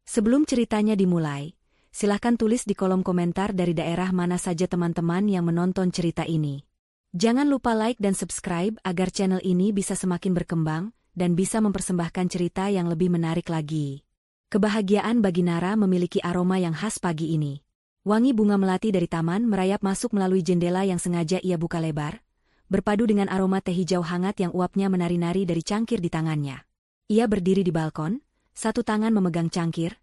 Sebelum ceritanya dimulai, silahkan tulis di kolom komentar dari daerah mana saja teman-teman yang menonton cerita ini. Jangan lupa like dan subscribe agar channel ini bisa semakin berkembang dan bisa mempersembahkan cerita yang lebih menarik lagi. Kebahagiaan bagi Nara memiliki aroma yang khas pagi ini. Wangi bunga melati dari taman merayap masuk melalui jendela yang sengaja ia buka lebar, berpadu dengan aroma teh hijau hangat yang uapnya menari-nari dari cangkir di tangannya. Ia berdiri di balkon, satu tangan memegang cangkir,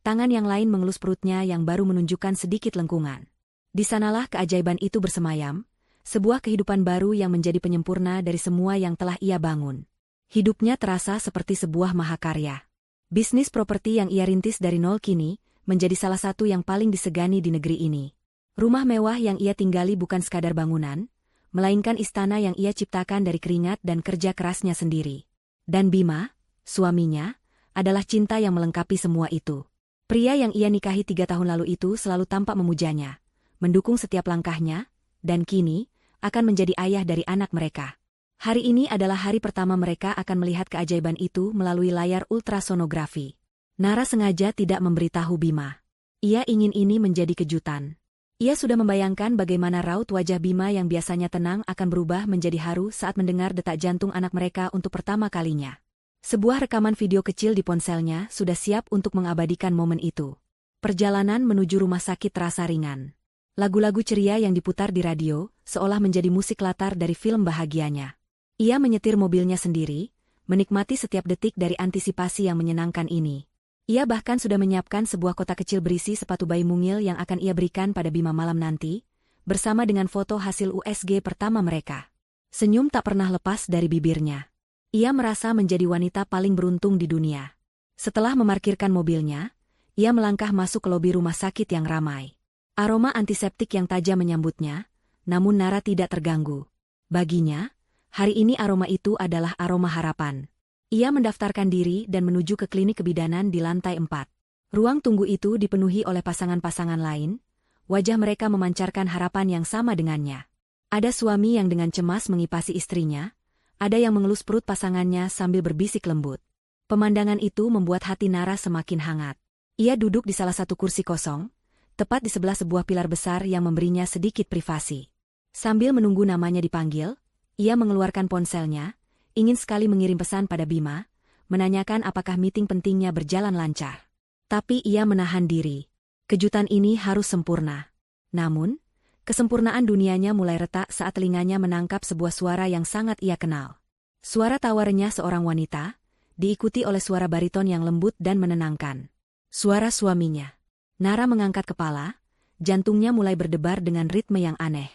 tangan yang lain mengelus perutnya yang baru menunjukkan sedikit lengkungan. Di sanalah keajaiban itu bersemayam, sebuah kehidupan baru yang menjadi penyempurna dari semua yang telah ia bangun. Hidupnya terasa seperti sebuah mahakarya. Bisnis properti yang ia rintis dari nol kini menjadi salah satu yang paling disegani di negeri ini. Rumah mewah yang ia tinggali bukan sekadar bangunan, melainkan istana yang ia ciptakan dari keringat dan kerja kerasnya sendiri. Dan Bima, suaminya, adalah cinta yang melengkapi semua itu. Pria yang ia nikahi 3 tahun lalu itu selalu tampak memujanya, mendukung setiap langkahnya, dan kini akan menjadi ayah dari anak mereka. Hari ini adalah hari pertama mereka akan melihat keajaiban itu melalui layar ultrasonografi. Nara sengaja tidak memberitahu Bima. Ia ingin ini menjadi kejutan. Ia sudah membayangkan bagaimana raut wajah Bima yang biasanya tenang akan berubah menjadi haru saat mendengar detak jantung anak mereka untuk pertama kalinya. Sebuah rekaman video kecil di ponselnya sudah siap untuk mengabadikan momen itu. Perjalanan menuju rumah sakit terasa ringan. Lagu-lagu ceria yang diputar di radio seolah menjadi musik latar dari film bahagianya. Ia menyetir mobilnya sendiri, menikmati setiap detik dari antisipasi yang menyenangkan ini. Ia bahkan sudah menyiapkan sebuah kotak kecil berisi sepatu bayi mungil yang akan ia berikan pada Bima malam nanti, bersama dengan foto hasil USG pertama mereka. Senyum tak pernah lepas dari bibirnya. Ia merasa menjadi wanita paling beruntung di dunia. Setelah memarkirkan mobilnya, ia melangkah masuk ke lobi rumah sakit yang ramai. Aroma antiseptik yang tajam menyambutnya, namun Nara tidak terganggu. Baginya, hari ini aroma itu adalah aroma harapan. Ia mendaftarkan diri dan menuju ke klinik kebidanan di lantai 4. Ruang tunggu itu dipenuhi oleh pasangan-pasangan lain, wajah mereka memancarkan harapan yang sama dengannya. Ada suami yang dengan cemas mengipasi istrinya, ada yang mengelus perut pasangannya sambil berbisik lembut. Pemandangan itu membuat hati Nara semakin hangat. Ia duduk di salah satu kursi kosong, tepat di sebelah sebuah pilar besar yang memberinya sedikit privasi. Sambil menunggu namanya dipanggil, ia mengeluarkan ponselnya, ingin sekali mengirim pesan pada Bima, menanyakan apakah meeting pentingnya berjalan lancar. Tapi ia menahan diri. Kejutan ini harus sempurna. Namun, kesempurnaan dunianya mulai retak saat telinganya menangkap sebuah suara yang sangat ia kenal. Suara tawa renyah seorang wanita, diikuti oleh suara bariton yang lembut dan menenangkan. Suara suaminya. Nara mengangkat kepala, jantungnya mulai berdebar dengan ritme yang aneh.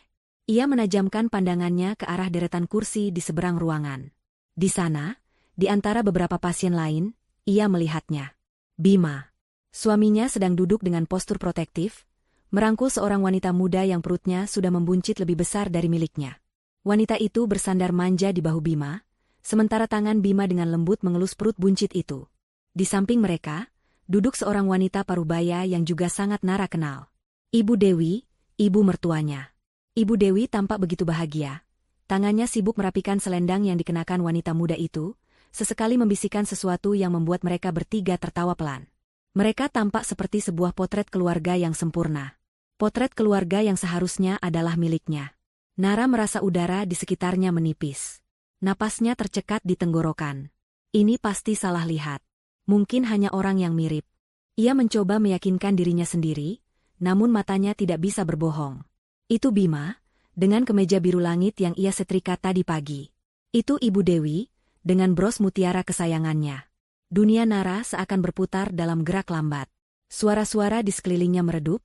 Ia menajamkan pandangannya ke arah deretan kursi di seberang ruangan. Di sana, di antara beberapa pasien lain, ia melihatnya. Bima. Suaminya sedang duduk dengan postur protektif, merangkul seorang wanita muda yang perutnya sudah membuncit lebih besar dari miliknya. Wanita itu bersandar manja di bahu Bima, sementara tangan Bima dengan lembut mengelus perut buncit itu. Di samping mereka, duduk seorang wanita parubaya yang juga sangat Nara kenal. Ibu Dewi, ibu mertuanya. Ibu Dewi tampak begitu bahagia. Tangannya sibuk merapikan selendang yang dikenakan wanita muda itu, sesekali membisikkan sesuatu yang membuat mereka bertiga tertawa pelan. Mereka tampak seperti sebuah potret keluarga yang sempurna. Potret keluarga yang seharusnya adalah miliknya. Nara merasa udara di sekitarnya menipis. Napasnya tercekat di tenggorokan. Ini pasti salah lihat. Mungkin hanya orang yang mirip. Ia mencoba meyakinkan dirinya sendiri, namun matanya tidak bisa berbohong. Itu Bima, dengan kemeja biru langit yang ia setrika tadi pagi. Itu Ibu Dewi, dengan bros mutiara kesayangannya. Dunia Nara seakan berputar dalam gerak lambat. Suara-suara di sekelilingnya meredup,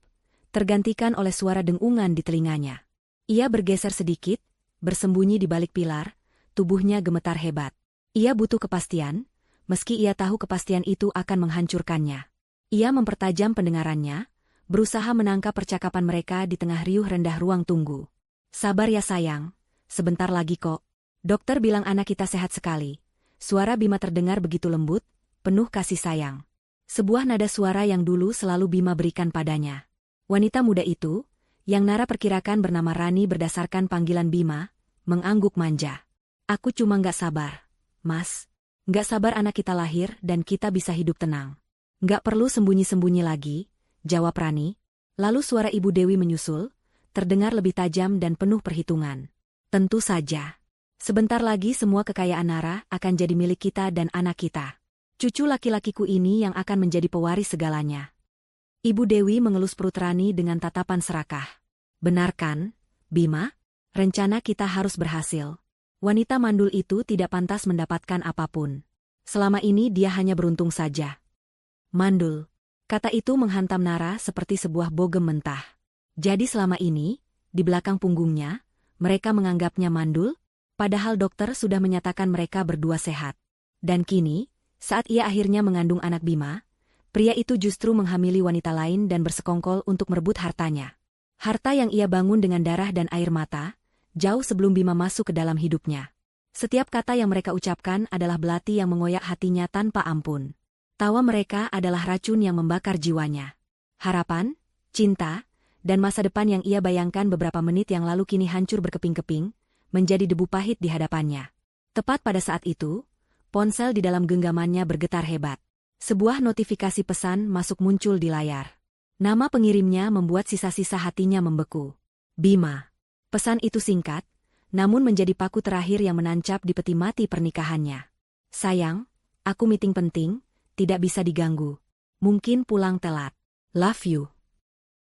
tergantikan oleh suara dengungan di telinganya. Ia bergeser sedikit, bersembunyi di balik pilar, tubuhnya gemetar hebat. Ia butuh kepastian, meski ia tahu kepastian itu akan menghancurkannya. Ia mempertajam pendengarannya, berusaha menangkap percakapan mereka di tengah riuh rendah ruang tunggu. Sabar ya sayang, sebentar lagi kok. Dokter bilang anak kita sehat sekali. Suara Bima terdengar begitu lembut, penuh kasih sayang. Sebuah nada suara yang dulu selalu Bima berikan padanya. Wanita muda itu, yang Nara perkirakan bernama Rani berdasarkan panggilan Bima, mengangguk manja. Aku cuma nggak sabar, Mas. Nggak sabar anak kita lahir dan kita bisa hidup tenang. Nggak perlu sembunyi-sembunyi lagi, jawab Rani. Lalu suara Ibu Dewi menyusul, terdengar lebih tajam dan penuh perhitungan. Tentu saja. Sebentar lagi semua kekayaan Nara akan jadi milik kita dan anak kita. Cucu laki-lakiku ini yang akan menjadi pewaris segalanya. Ibu Dewi mengelus perut Rani dengan tatapan serakah. Benar kan, Bima? Rencana kita harus berhasil. Wanita mandul itu tidak pantas mendapatkan apapun. Selama ini dia hanya beruntung saja. Mandul. Kata itu menghantam Nara seperti sebuah bogem mentah. Jadi selama ini, di belakang punggungnya, mereka menganggapnya mandul, padahal dokter sudah menyatakan mereka berdua sehat. Dan kini, saat ia akhirnya mengandung anak Bima, pria itu justru menghamili wanita lain dan bersekongkol untuk merebut hartanya. Harta yang ia bangun dengan darah dan air mata, jauh sebelum Bima masuk ke dalam hidupnya. Setiap kata yang mereka ucapkan adalah belati yang mengoyak hatinya tanpa ampun. Tawa mereka adalah racun yang membakar jiwanya. Harapan, cinta, dan masa depan yang ia bayangkan beberapa menit yang lalu kini hancur berkeping-keping, menjadi debu pahit di hadapannya. Tepat pada saat itu, ponsel di dalam genggamannya bergetar hebat. Sebuah notifikasi pesan masuk muncul di layar. Nama pengirimnya membuat sisa-sisa hatinya membeku. Bima. Pesan itu singkat, namun menjadi paku terakhir yang menancap di peti mati pernikahannya. Sayang, aku meeting penting, tidak bisa diganggu. Mungkin pulang telat. Love you.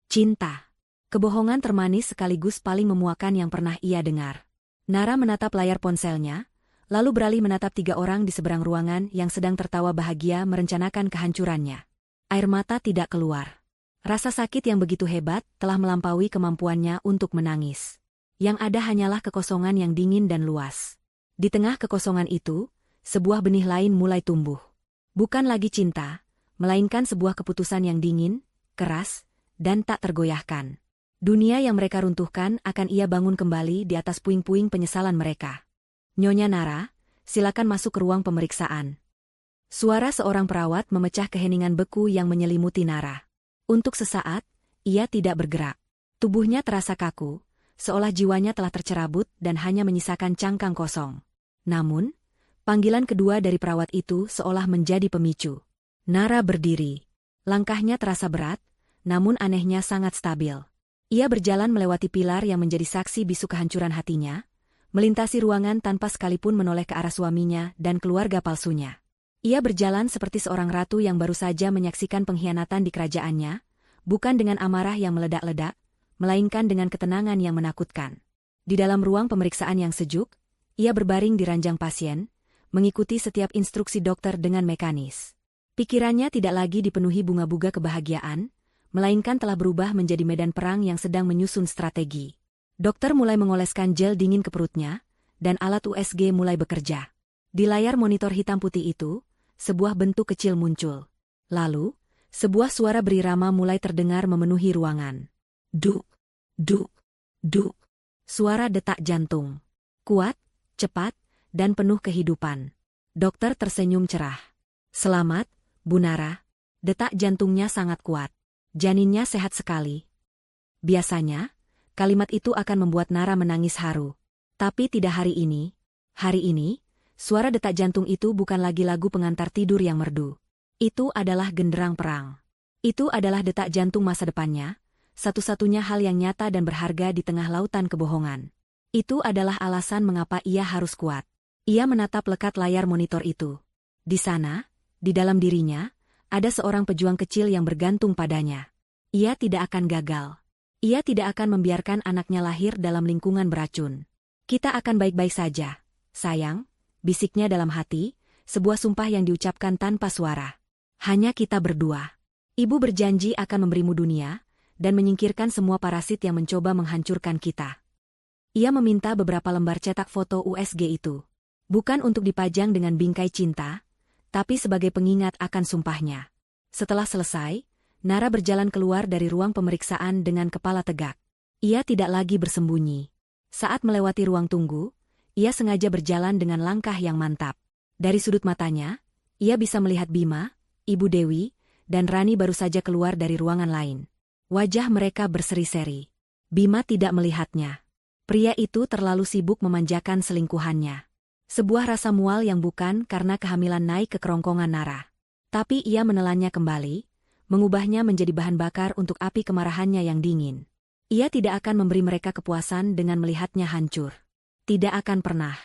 Cinta. Kebohongan termanis sekaligus paling memuakan yang pernah ia dengar. Nara menatap layar ponselnya, lalu beralih menatap 3 orang di seberang ruangan yang sedang tertawa bahagia merencanakan kehancurannya. Air mata tidak keluar. Rasa sakit yang begitu hebat telah melampaui kemampuannya untuk menangis. Yang ada hanyalah kekosongan yang dingin dan luas. Di tengah kekosongan itu, sebuah benih lain mulai tumbuh. Bukan lagi cinta, melainkan sebuah keputusan yang dingin, keras, dan tak tergoyahkan. Dunia yang mereka runtuhkan akan ia bangun kembali di atas puing-puing penyesalan mereka. Nyonya Nara, silakan masuk ke ruang pemeriksaan. Suara seorang perawat memecah keheningan beku yang menyelimuti Nara. Untuk sesaat, ia tidak bergerak. Tubuhnya terasa kaku, seolah jiwanya telah tercerabut dan hanya menyisakan cangkang kosong. Namun, panggilan kedua dari perawat itu seolah menjadi pemicu. Nara berdiri. Langkahnya terasa berat, namun anehnya sangat stabil. Ia berjalan melewati pilar yang menjadi saksi bisu kehancuran hatinya, melintasi ruangan tanpa sekalipun menoleh ke arah suaminya dan keluarga palsunya. Ia berjalan seperti seorang ratu yang baru saja menyaksikan pengkhianatan di kerajaannya, bukan dengan amarah yang meledak-ledak, melainkan dengan ketenangan yang menakutkan. Di dalam ruang pemeriksaan yang sejuk, ia berbaring di ranjang pasien, mengikuti setiap instruksi dokter dengan mekanis. Pikirannya tidak lagi dipenuhi bunga-bunga kebahagiaan, melainkan telah berubah menjadi medan perang yang sedang menyusun strategi. Dokter mulai mengoleskan gel dingin ke perutnya, dan alat USG mulai bekerja. Di layar monitor hitam putih itu, sebuah bentuk kecil muncul. Lalu, sebuah suara berirama mulai terdengar memenuhi ruangan. Duk, duk, duk. Suara detak jantung. Kuat, cepat, dan penuh kehidupan. Dokter tersenyum cerah. Selamat, Bu Nara. Detak jantungnya sangat kuat. Janinnya sehat sekali. Biasanya, kalimat itu akan membuat Nara menangis haru. Tapi tidak hari ini. Hari ini, suara detak jantung itu bukan lagi lagu pengantar tidur yang merdu. Itu adalah genderang perang. Itu adalah detak jantung masa depannya, satu-satunya hal yang nyata dan berharga di tengah lautan kebohongan. Itu adalah alasan mengapa ia harus kuat. Ia menatap lekat layar monitor itu. Di sana, di dalam dirinya, ada seorang pejuang kecil yang bergantung padanya. Ia tidak akan gagal. Ia tidak akan membiarkan anaknya lahir dalam lingkungan beracun. Kita akan baik-baik saja, sayang, bisiknya dalam hati, sebuah sumpah yang diucapkan tanpa suara. Hanya kita berdua. Ibu berjanji akan memberimu dunia, dan menyingkirkan semua parasit yang mencoba menghancurkan kita. Ia meminta beberapa lembar cetak foto USG itu. Bukan untuk dipajang dengan bingkai cinta, tapi sebagai pengingat akan sumpahnya. Setelah selesai, Nara berjalan keluar dari ruang pemeriksaan dengan kepala tegak. Ia tidak lagi bersembunyi. Saat melewati ruang tunggu, ia sengaja berjalan dengan langkah yang mantap. Dari sudut matanya, ia bisa melihat Bima, Ibu Dewi, dan Rani baru saja keluar dari ruangan lain. Wajah mereka berseri-seri. Bima tidak melihatnya. Pria itu terlalu sibuk memanjakan selingkuhannya. Sebuah rasa mual yang bukan karena kehamilan naik ke kerongkongan Nara. Tapi ia menelannya kembali, mengubahnya menjadi bahan bakar untuk api kemarahannya yang dingin. Ia tidak akan memberi mereka kepuasan dengan melihatnya hancur. Tidak akan pernah.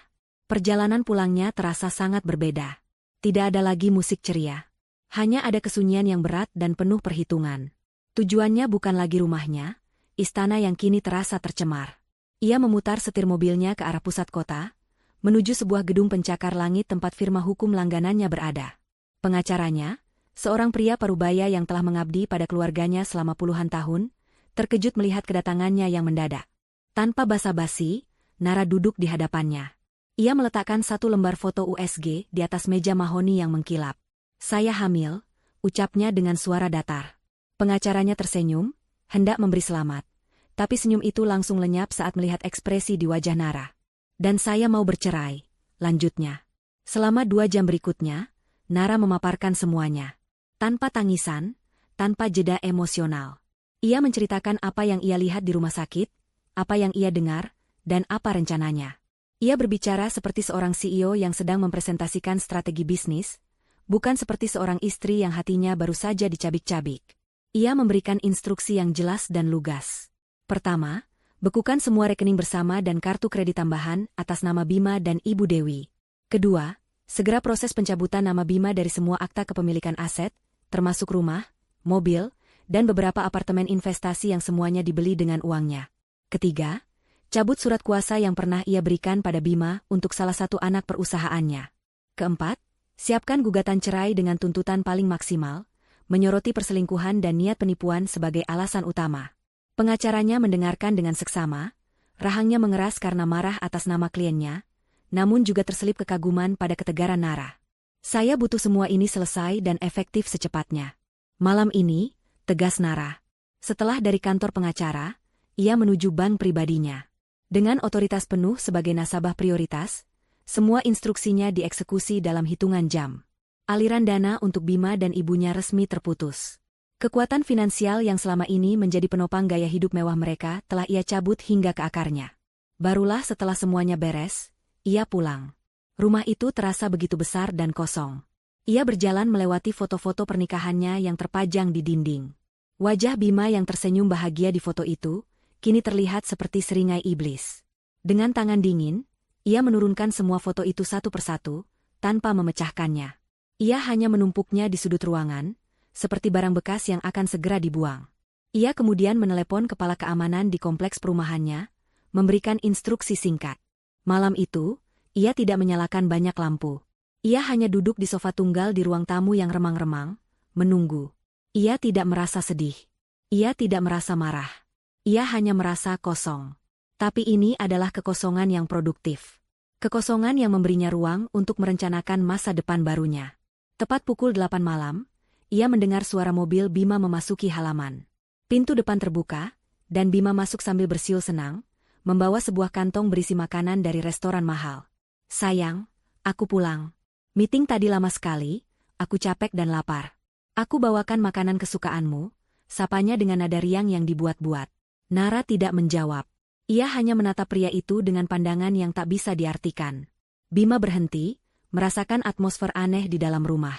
Perjalanan pulangnya terasa sangat berbeda. Tidak ada lagi musik ceria. Hanya ada kesunyian yang berat dan penuh perhitungan. Tujuannya bukan lagi rumahnya, istana yang kini terasa tercemar. Ia memutar setir mobilnya ke arah pusat kota, menuju sebuah gedung pencakar langit tempat firma hukum langganannya berada. Pengacaranya, seorang pria parubaya yang telah mengabdi pada keluarganya selama puluhan tahun, terkejut melihat kedatangannya yang mendadak. Tanpa basa-basi, Nara duduk di hadapannya. Ia meletakkan satu lembar foto USG di atas meja mahoni yang mengkilap. "Saya hamil," ucapnya dengan suara datar. Pengacaranya tersenyum, hendak memberi selamat. Tapi senyum itu langsung lenyap saat melihat ekspresi di wajah Nara. "Dan saya mau bercerai," lanjutnya. Selama 2 jam berikutnya, Nara memaparkan semuanya. Tanpa tangisan, tanpa jeda emosional. Ia menceritakan apa yang ia lihat di rumah sakit, apa yang ia dengar, dan apa rencananya. Ia berbicara seperti seorang CEO yang sedang mempresentasikan strategi bisnis, bukan seperti seorang istri yang hatinya baru saja dicabik-cabik. Ia memberikan instruksi yang jelas dan lugas. Pertama, bekukan semua rekening bersama dan kartu kredit tambahan atas nama Bima dan Ibu Dewi. Kedua, segera proses pencabutan nama Bima dari semua akta kepemilikan aset, termasuk rumah, mobil, dan beberapa apartemen investasi yang semuanya dibeli dengan uangnya. Ketiga, cabut surat kuasa yang pernah ia berikan pada Bima untuk salah satu anak perusahaannya. Keempat, siapkan gugatan cerai dengan tuntutan paling maksimal, menyoroti perselingkuhan dan niat penipuan sebagai alasan utama. Pengacaranya mendengarkan dengan seksama, rahangnya mengeras karena marah atas nama kliennya, namun juga terselip kekaguman pada ketegaran Nara. "Saya butuh semua ini selesai dan efektif secepatnya. Malam ini," tegas Nara. Setelah dari kantor pengacara, ia menuju bank pribadinya. Dengan otoritas penuh sebagai nasabah prioritas, semua instruksinya dieksekusi dalam hitungan jam. Aliran dana untuk Bima dan ibunya resmi terputus. Kekuatan finansial yang selama ini menjadi penopang gaya hidup mewah mereka telah ia cabut hingga ke akarnya. Barulah setelah semuanya beres, ia pulang. Rumah itu terasa begitu besar dan kosong. Ia berjalan melewati foto-foto pernikahannya yang terpajang di dinding. Wajah Bima yang tersenyum bahagia di foto itu, kini terlihat seperti seringai iblis. Dengan tangan dingin, ia menurunkan semua foto itu satu persatu, tanpa memecahkannya. Ia hanya menumpuknya di sudut ruangan, seperti barang bekas yang akan segera dibuang. Ia kemudian menelepon kepala keamanan di kompleks perumahannya, memberikan instruksi singkat. Malam itu, ia tidak menyalakan banyak lampu. Ia hanya duduk di sofa tunggal di ruang tamu yang remang-remang, menunggu. Ia tidak merasa sedih. Ia tidak merasa marah. Ia hanya merasa kosong. Tapi ini adalah kekosongan yang produktif. Kekosongan yang memberinya ruang untuk merencanakan masa depan barunya. Tepat pukul 8 malam, ia mendengar suara mobil Bima memasuki halaman. Pintu depan terbuka, dan Bima masuk sambil bersiul senang, membawa sebuah kantong berisi makanan dari restoran mahal. "Sayang, aku pulang. Meeting tadi lama sekali, aku capek dan lapar. Aku bawakan makanan kesukaanmu," sapanya dengan nada riang yang dibuat-buat. Nara tidak menjawab. Ia hanya menatap pria itu dengan pandangan yang tak bisa diartikan. Bima berhenti, merasakan atmosfer aneh di dalam rumah.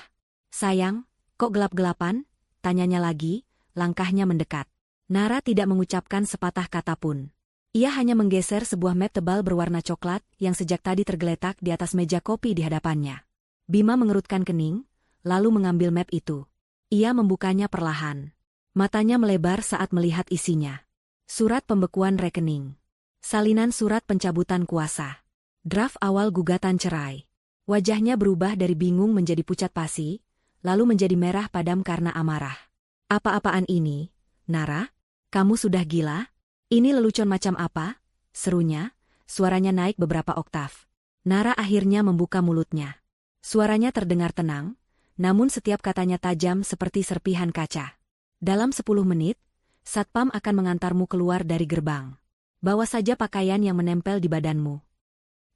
"Sayang, kok gelap-gelapan?" tanyanya lagi, langkahnya mendekat. Nara tidak mengucapkan sepatah kata pun. Ia hanya menggeser sebuah map tebal berwarna coklat yang sejak tadi tergeletak di atas meja kopi di hadapannya. Bima mengerutkan kening, lalu mengambil map itu. Ia membukanya perlahan. Matanya melebar saat melihat isinya. Surat pembekuan rekening. Salinan surat pencabutan kuasa. Draft awal gugatan cerai. Wajahnya berubah dari bingung menjadi pucat pasi, lalu menjadi merah padam karena amarah. "Apa-apaan ini, Nara? Kamu sudah gila? Ini lelucon macam apa?" serunya, suaranya naik beberapa oktav. Nara akhirnya membuka mulutnya. Suaranya terdengar tenang, namun setiap katanya tajam seperti serpihan kaca. "Dalam 10 menit, Satpam akan mengantarmu keluar dari gerbang. Bawa saja pakaian yang menempel di badanmu."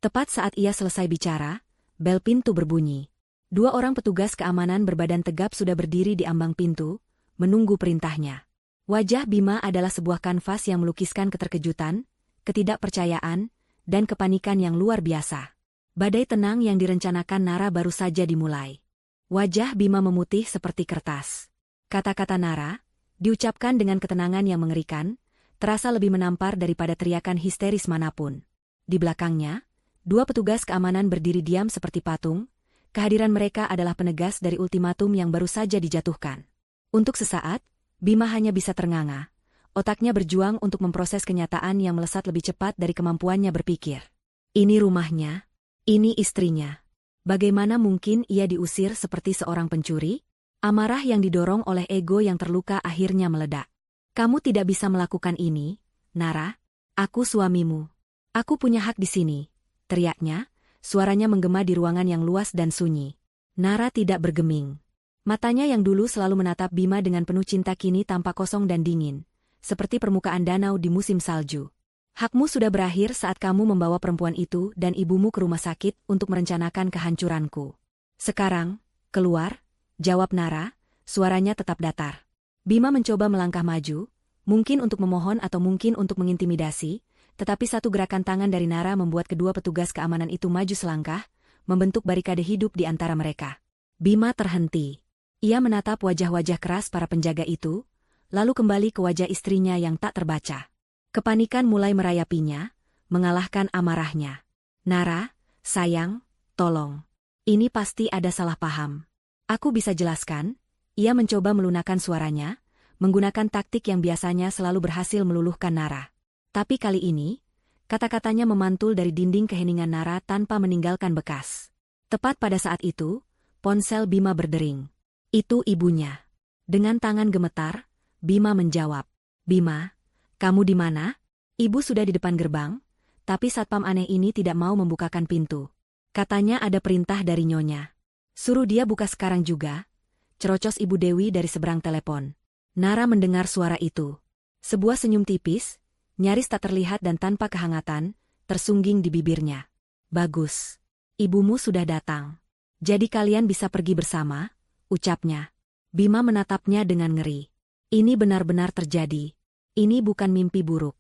Tepat saat ia selesai bicara, bel pintu berbunyi. 2 orang petugas keamanan berbadan tegap sudah berdiri di ambang pintu, menunggu perintahnya. Wajah Bima adalah sebuah kanvas yang melukiskan keterkejutan, ketidakpercayaan, dan kepanikan yang luar biasa. Badai tenang yang direncanakan Nara baru saja dimulai. Wajah Bima memutih seperti kertas. Kata-kata Nara, diucapkan dengan ketenangan yang mengerikan, terasa lebih menampar daripada teriakan histeris manapun. Di belakangnya, dua petugas keamanan berdiri diam seperti patung. Kehadiran mereka adalah penegas dari ultimatum yang baru saja dijatuhkan. Untuk sesaat, Bima hanya bisa ternganga. Otaknya berjuang untuk memproses kenyataan yang melesat lebih cepat dari kemampuannya berpikir. Ini rumahnya, ini istrinya. Bagaimana mungkin ia diusir seperti seorang pencuri? Amarah yang didorong oleh ego yang terluka akhirnya meledak. Kamu tidak bisa melakukan ini, Nara. Aku suamimu. Aku punya hak di sini, teriaknya, suaranya menggema di ruangan yang luas dan sunyi. Nara tidak bergeming. Matanya yang dulu selalu menatap Bima dengan penuh cinta kini tampak kosong dan dingin, seperti permukaan danau di musim salju. Hakmu sudah berakhir saat kamu membawa perempuan itu dan ibumu ke rumah sakit untuk merencanakan kehancuranku. Sekarang, keluar, jawab Nara, suaranya tetap datar. Bima mencoba melangkah maju, mungkin untuk memohon atau mungkin untuk mengintimidasi, tetapi satu gerakan tangan dari Nara membuat kedua petugas keamanan itu maju selangkah, membentuk barikade hidup di antara mereka. Bima terhenti. Ia menatap wajah-wajah keras para penjaga itu, lalu kembali ke wajah istrinya yang tak terbaca. Kepanikan mulai merayapinya, mengalahkan amarahnya. Nara, sayang, tolong. Ini pasti ada salah paham. Aku bisa jelaskan. Ia mencoba melunakkan suaranya, menggunakan taktik yang biasanya selalu berhasil meluluhkan Nara. Tapi kali ini, kata-katanya memantul dari dinding keheningan Nara tanpa meninggalkan bekas. Tepat pada saat itu, ponsel Bima berdering. Itu ibunya. Dengan tangan gemetar, Bima menjawab. Bima, kamu di mana? Ibu sudah di depan gerbang, tapi satpam aneh ini tidak mau membukakan pintu. Katanya ada perintah dari nyonya. Suruh dia buka sekarang juga. Cerocos Ibu Dewi dari seberang telepon. Nara mendengar suara itu. Sebuah senyum tipis, nyaris tak terlihat dan tanpa kehangatan, tersungging di bibirnya. Bagus. Ibumu sudah datang. Jadi kalian bisa pergi bersama, ucapnya. Bima menatapnya dengan ngeri. Ini benar-benar terjadi. Ini bukan mimpi buruk.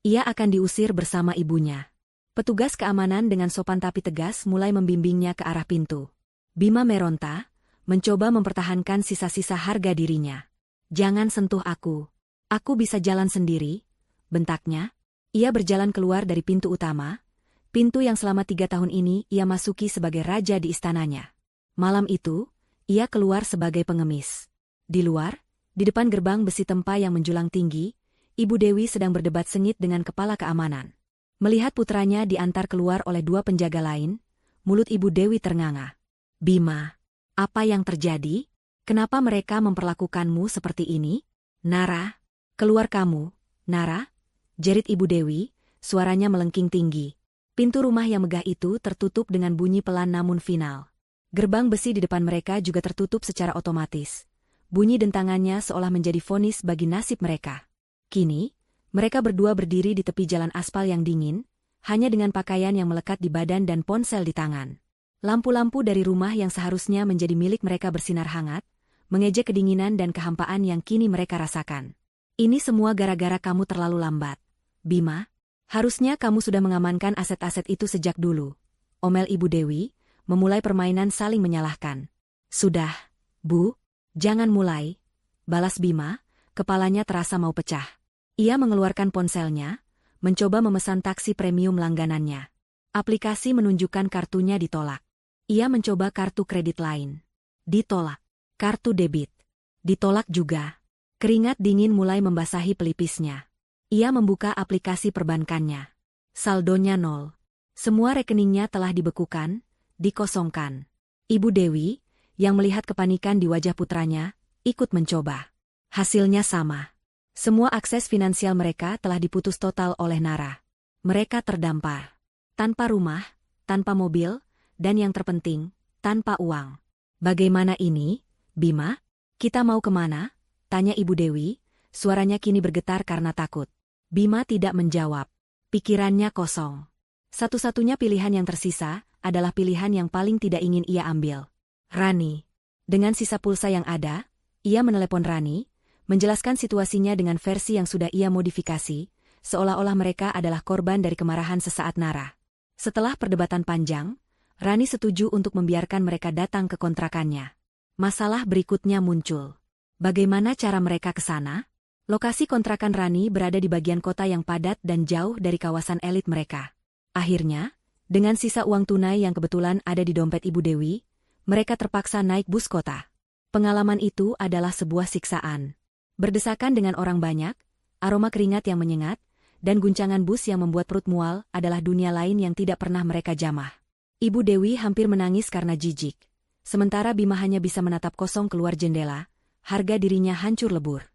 Ia akan diusir bersama ibunya. Petugas keamanan dengan sopan tapi tegas mulai membimbingnya ke arah pintu. Bima meronta, mencoba mempertahankan sisa-sisa harga dirinya. Jangan sentuh aku. Aku bisa jalan sendiri, bentaknya. Ia berjalan keluar dari pintu utama, pintu yang selama 3 tahun ini ia masuki sebagai raja di istananya. Malam itu, ia keluar sebagai pengemis. Di luar, di depan gerbang besi tempa yang menjulang tinggi, Ibu Dewi sedang berdebat sengit dengan kepala keamanan. Melihat putranya diantar keluar oleh 2 penjaga lain, mulut Ibu Dewi ternganga. Bima, apa yang terjadi? Kenapa mereka memperlakukanmu seperti ini? Nara, keluar kamu, Nara, jerit Ibu Dewi, suaranya melengking tinggi. Pintu rumah yang megah itu tertutup dengan bunyi pelan namun final. Gerbang besi di depan mereka juga tertutup secara otomatis. Bunyi dentangannya seolah menjadi vonis bagi nasib mereka. Kini, mereka berdua berdiri di tepi jalan aspal yang dingin, hanya dengan pakaian yang melekat di badan dan ponsel di tangan. Lampu-lampu dari rumah yang seharusnya menjadi milik mereka bersinar hangat, mengejek kedinginan dan kehampaan yang kini mereka rasakan. Ini semua gara-gara kamu terlalu lambat. Bima, harusnya kamu sudah mengamankan aset-aset itu sejak dulu. Omel Ibu Dewi, memulai permainan saling menyalahkan. Sudah, Bu, jangan mulai, balas Bima, kepalanya terasa mau pecah. Ia mengeluarkan ponselnya, mencoba memesan taksi premium langganannya. Aplikasi menunjukkan kartunya ditolak. Ia mencoba kartu kredit lain. Ditolak. Kartu debit. Ditolak juga. Keringat dingin mulai membasahi pelipisnya. Ia membuka aplikasi perbankannya. Saldonya 0. Semua rekeningnya telah dibekukan, dikosongkan. Ibu Dewi, yang melihat kepanikan di wajah putranya, ikut mencoba. Hasilnya sama. Semua akses finansial mereka telah diputus total oleh Nara. Mereka terdampar. Tanpa rumah, tanpa mobil, dan yang terpenting, tanpa uang. Bagaimana ini, Bima? Kita mau kemana? Tanya Ibu Dewi, suaranya kini bergetar karena takut. Bima tidak menjawab. Pikirannya kosong. Satu-satunya pilihan yang tersisa adalah pilihan yang paling tidak ingin ia ambil. Rani. Dengan sisa pulsa yang ada, ia menelepon Rani, menjelaskan situasinya dengan versi yang sudah ia modifikasi, seolah-olah mereka adalah korban dari kemarahan sesaat Nara. Setelah perdebatan panjang, Rani setuju untuk membiarkan mereka datang ke kontrakannya. Masalah berikutnya muncul. Bagaimana cara mereka ke sana? Lokasi kontrakan Rani berada di bagian kota yang padat dan jauh dari kawasan elit mereka. Akhirnya, dengan sisa uang tunai yang kebetulan ada di dompet Ibu Dewi, mereka terpaksa naik bus kota. Pengalaman itu adalah sebuah siksaan. Berdesakan dengan orang banyak, aroma keringat yang menyengat, dan guncangan bus yang membuat perut mual adalah dunia lain yang tidak pernah mereka jamah. Ibu Dewi hampir menangis karena jijik. Sementara Bima hanya bisa menatap kosong keluar jendela, harga dirinya hancur lebur.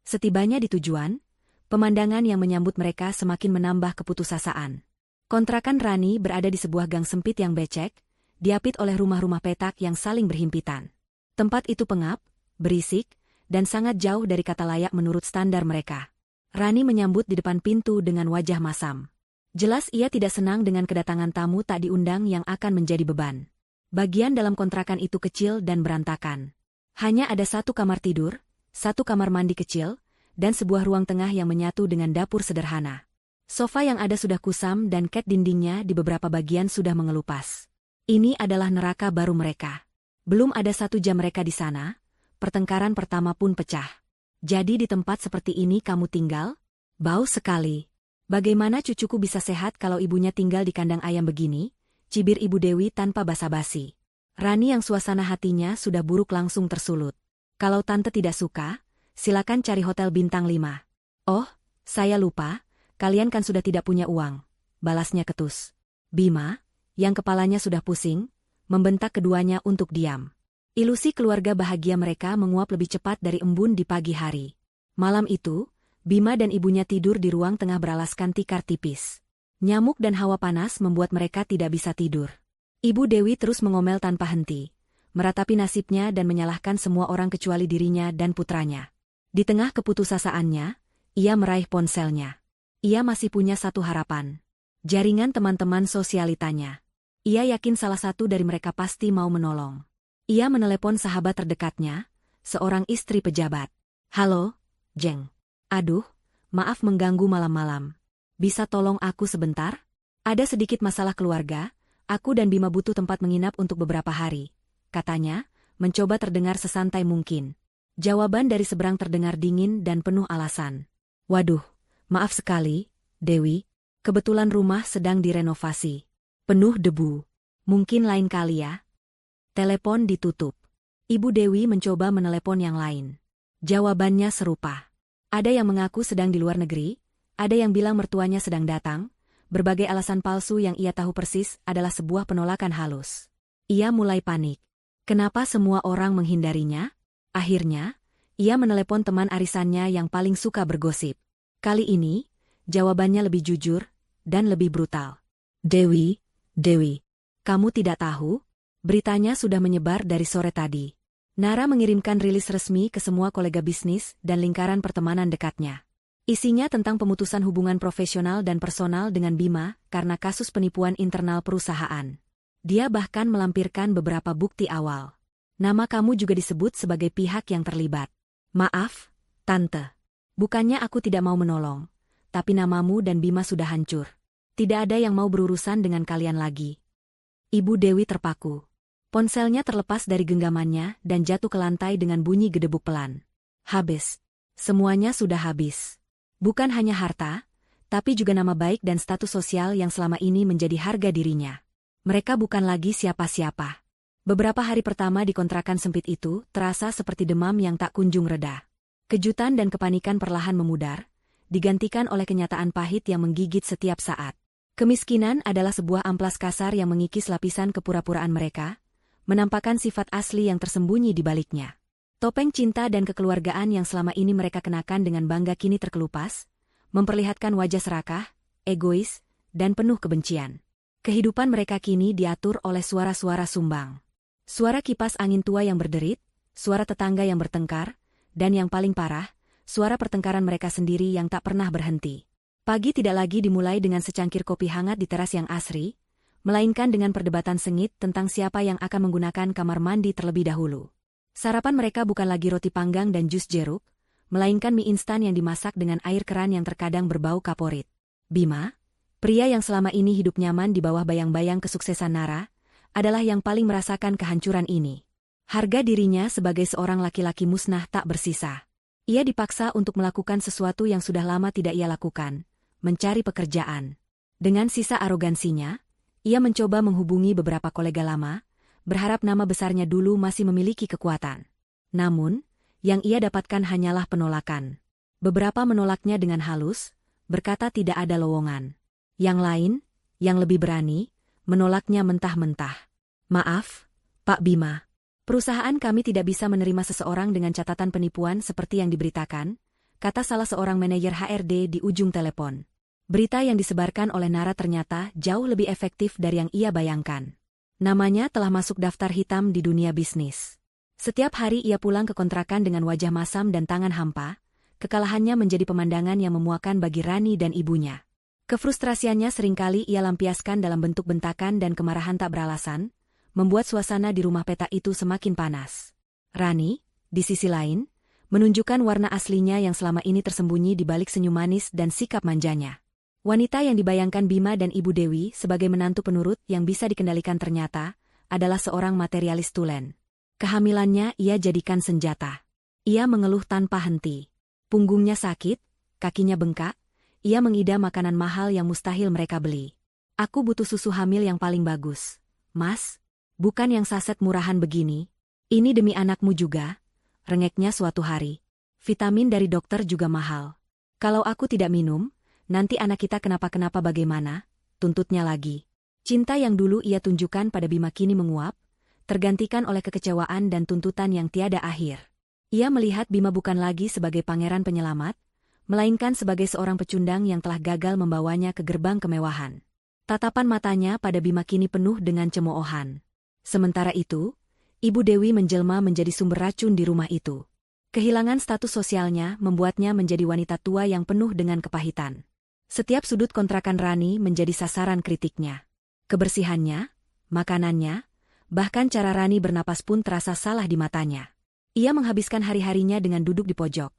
Setibanya di tujuan, pemandangan yang menyambut mereka semakin menambah keputusasaan. Kontrakan Rani berada di sebuah gang sempit yang becek, diapit oleh rumah-rumah petak yang saling berhimpitan. Tempat itu pengap, berisik, dan sangat jauh dari kata layak menurut standar mereka. Rani menyambut di depan pintu dengan wajah masam. Jelas ia tidak senang dengan kedatangan tamu tak diundang yang akan menjadi beban. Bagian dalam kontrakan itu kecil dan berantakan. Hanya ada satu kamar tidur, satu kamar mandi kecil, dan sebuah ruang tengah yang menyatu dengan dapur sederhana. Sofa yang ada sudah kusam dan cat dindingnya di beberapa bagian sudah mengelupas. Ini adalah neraka baru mereka. Belum ada 1 jam mereka di sana, pertengkaran pertama pun pecah. Jadi di tempat seperti ini kamu tinggal? Bau sekali. Bagaimana cucuku bisa sehat kalau ibunya tinggal di kandang ayam begini? Cibir Ibu Dewi tanpa basa-basi. Rani yang suasana hatinya sudah buruk langsung tersulut. Kalau tante tidak suka, silakan cari hotel bintang 5. Oh, saya lupa, kalian kan sudah tidak punya uang, balasnya ketus. Bima, yang kepalanya sudah pusing, membentak keduanya untuk diam. Ilusi keluarga bahagia mereka menguap lebih cepat dari embun di pagi hari. Malam itu, Bima dan ibunya tidur di ruang tengah beralaskan tikar tipis. Nyamuk dan hawa panas membuat mereka tidak bisa tidur. Ibu Dewi terus mengomel tanpa henti, meratapi nasibnya dan menyalahkan semua orang kecuali dirinya dan putranya. Di tengah keputusasaannya, ia meraih ponselnya. Ia masih punya satu harapan. Jaringan teman-teman sosialitanya. Ia yakin salah satu dari mereka pasti mau menolong. Ia menelepon sahabat terdekatnya, seorang istri pejabat. Halo, Jeng. Aduh, maaf mengganggu malam-malam. Bisa tolong aku sebentar? Ada sedikit masalah keluarga, aku dan Bima butuh tempat menginap untuk beberapa hari, katanya, mencoba terdengar sesantai mungkin. Jawaban dari seberang terdengar dingin dan penuh alasan. Waduh, maaf sekali, Dewi, kebetulan rumah sedang direnovasi. Penuh debu. Mungkin lain kali ya. Telepon ditutup. Ibu Dewi mencoba menelepon yang lain. Jawabannya serupa. Ada yang mengaku sedang di luar negeri, ada yang bilang mertuanya sedang datang, berbagai alasan palsu yang ia tahu persis adalah sebuah penolakan halus. Ia mulai panik. Kenapa semua orang menghindarinya? Akhirnya, ia menelepon teman arisannya yang paling suka bergosip. Kali ini, jawabannya lebih jujur dan lebih brutal. Dewi, kamu tidak tahu? Beritanya sudah menyebar dari sore tadi. Nara mengirimkan rilis resmi ke semua kolega bisnis dan lingkaran pertemanan dekatnya. Isinya tentang pemutusan hubungan profesional dan personal dengan Bima karena kasus penipuan internal perusahaan. Dia bahkan melampirkan beberapa bukti awal. Nama kamu juga disebut sebagai pihak yang terlibat. Maaf, Tante. Bukannya aku tidak mau menolong, tapi namamu dan Bima sudah hancur. Tidak ada yang mau berurusan dengan kalian lagi. Ibu Dewi terpaku. Ponselnya terlepas dari genggamannya dan jatuh ke lantai dengan bunyi gedebuk pelan. Habis. Semuanya sudah habis. Bukan hanya harta, tapi juga nama baik dan status sosial yang selama ini menjadi harga dirinya. Mereka bukan lagi siapa-siapa. Beberapa hari pertama di kontrakan sempit itu terasa seperti demam yang tak kunjung reda. Kejutan dan kepanikan perlahan memudar, digantikan oleh kenyataan pahit yang menggigit setiap saat. Kemiskinan adalah sebuah amplas kasar yang mengikis lapisan kepura-puraan mereka, menampakkan sifat asli yang tersembunyi di baliknya. Topeng cinta dan kekeluargaan yang selama ini mereka kenakan dengan bangga kini terkelupas, memperlihatkan wajah serakah, egois, dan penuh kebencian. Kehidupan mereka kini diatur oleh suara-suara sumbang. Suara kipas angin tua yang berderit, suara tetangga yang bertengkar, dan yang paling parah, suara pertengkaran mereka sendiri yang tak pernah berhenti. Pagi tidak lagi dimulai dengan secangkir kopi hangat di teras yang asri, melainkan dengan perdebatan sengit tentang siapa yang akan menggunakan kamar mandi terlebih dahulu. Sarapan mereka bukan lagi roti panggang dan jus jeruk, melainkan mie instan yang dimasak dengan air keran yang terkadang berbau kaporit. Bima, pria yang selama ini hidup nyaman di bawah bayang-bayang kesuksesan Nara, adalah yang paling merasakan kehancuran ini. Harga dirinya sebagai seorang laki-laki musnah tak bersisa. Ia dipaksa untuk melakukan sesuatu yang sudah lama tidak ia lakukan, mencari pekerjaan. Dengan sisa arogansinya, ia mencoba menghubungi beberapa kolega lama, berharap nama besarnya dulu masih memiliki kekuatan. Namun, yang ia dapatkan hanyalah penolakan. Beberapa menolaknya dengan halus, berkata tidak ada lowongan. Yang lain, yang lebih berani, menolaknya mentah-mentah. Maaf, Pak Bima. Perusahaan kami tidak bisa menerima seseorang dengan catatan penipuan seperti yang diberitakan, kata salah seorang manajer HRD di ujung telepon. Berita yang disebarkan oleh Nara ternyata jauh lebih efektif dari yang ia bayangkan. Namanya telah masuk daftar hitam di dunia bisnis. Setiap hari ia pulang ke kontrakan dengan wajah masam dan tangan hampa, kekalahannya menjadi pemandangan yang memuakan bagi Rani dan ibunya. Kefrustrasiannya seringkali ia lampiaskan dalam bentuk bentakan dan kemarahan tak beralasan, membuat suasana di rumah peta itu semakin panas. Rani, di sisi lain, menunjukkan warna aslinya yang selama ini tersembunyi di balik senyum manis dan sikap manjanya. Wanita yang dibayangkan Bima dan Ibu Dewi sebagai menantu penurut yang bisa dikendalikan ternyata adalah seorang materialis tulen. Kehamilannya ia jadikan senjata. Ia mengeluh tanpa henti. Punggungnya sakit, kakinya bengkak, ia mengidam makanan mahal yang mustahil mereka beli. Aku butuh susu hamil yang paling bagus. Mas, bukan yang saset murahan begini. Ini demi anakmu juga, rengeknya suatu hari. Vitamin dari dokter juga mahal. Kalau aku tidak minum, nanti anak kita kenapa-kenapa bagaimana? Tuntutnya lagi. Cinta yang dulu ia tunjukkan pada Bima kini menguap, tergantikan oleh kekecewaan dan tuntutan yang tiada akhir. Ia melihat Bima bukan lagi sebagai pangeran penyelamat, melainkan sebagai seorang pecundang yang telah gagal membawanya ke gerbang kemewahan. Tatapan matanya pada Bima kini penuh dengan cemoohan. Sementara itu, Ibu Dewi menjelma menjadi sumber racun di rumah itu. Kehilangan status sosialnya membuatnya menjadi wanita tua yang penuh dengan kepahitan. Setiap sudut kontrakan Rani menjadi sasaran kritiknya. Kebersihannya, makanannya, bahkan cara Rani bernapas pun terasa salah di matanya. Ia menghabiskan hari-harinya dengan duduk di pojok,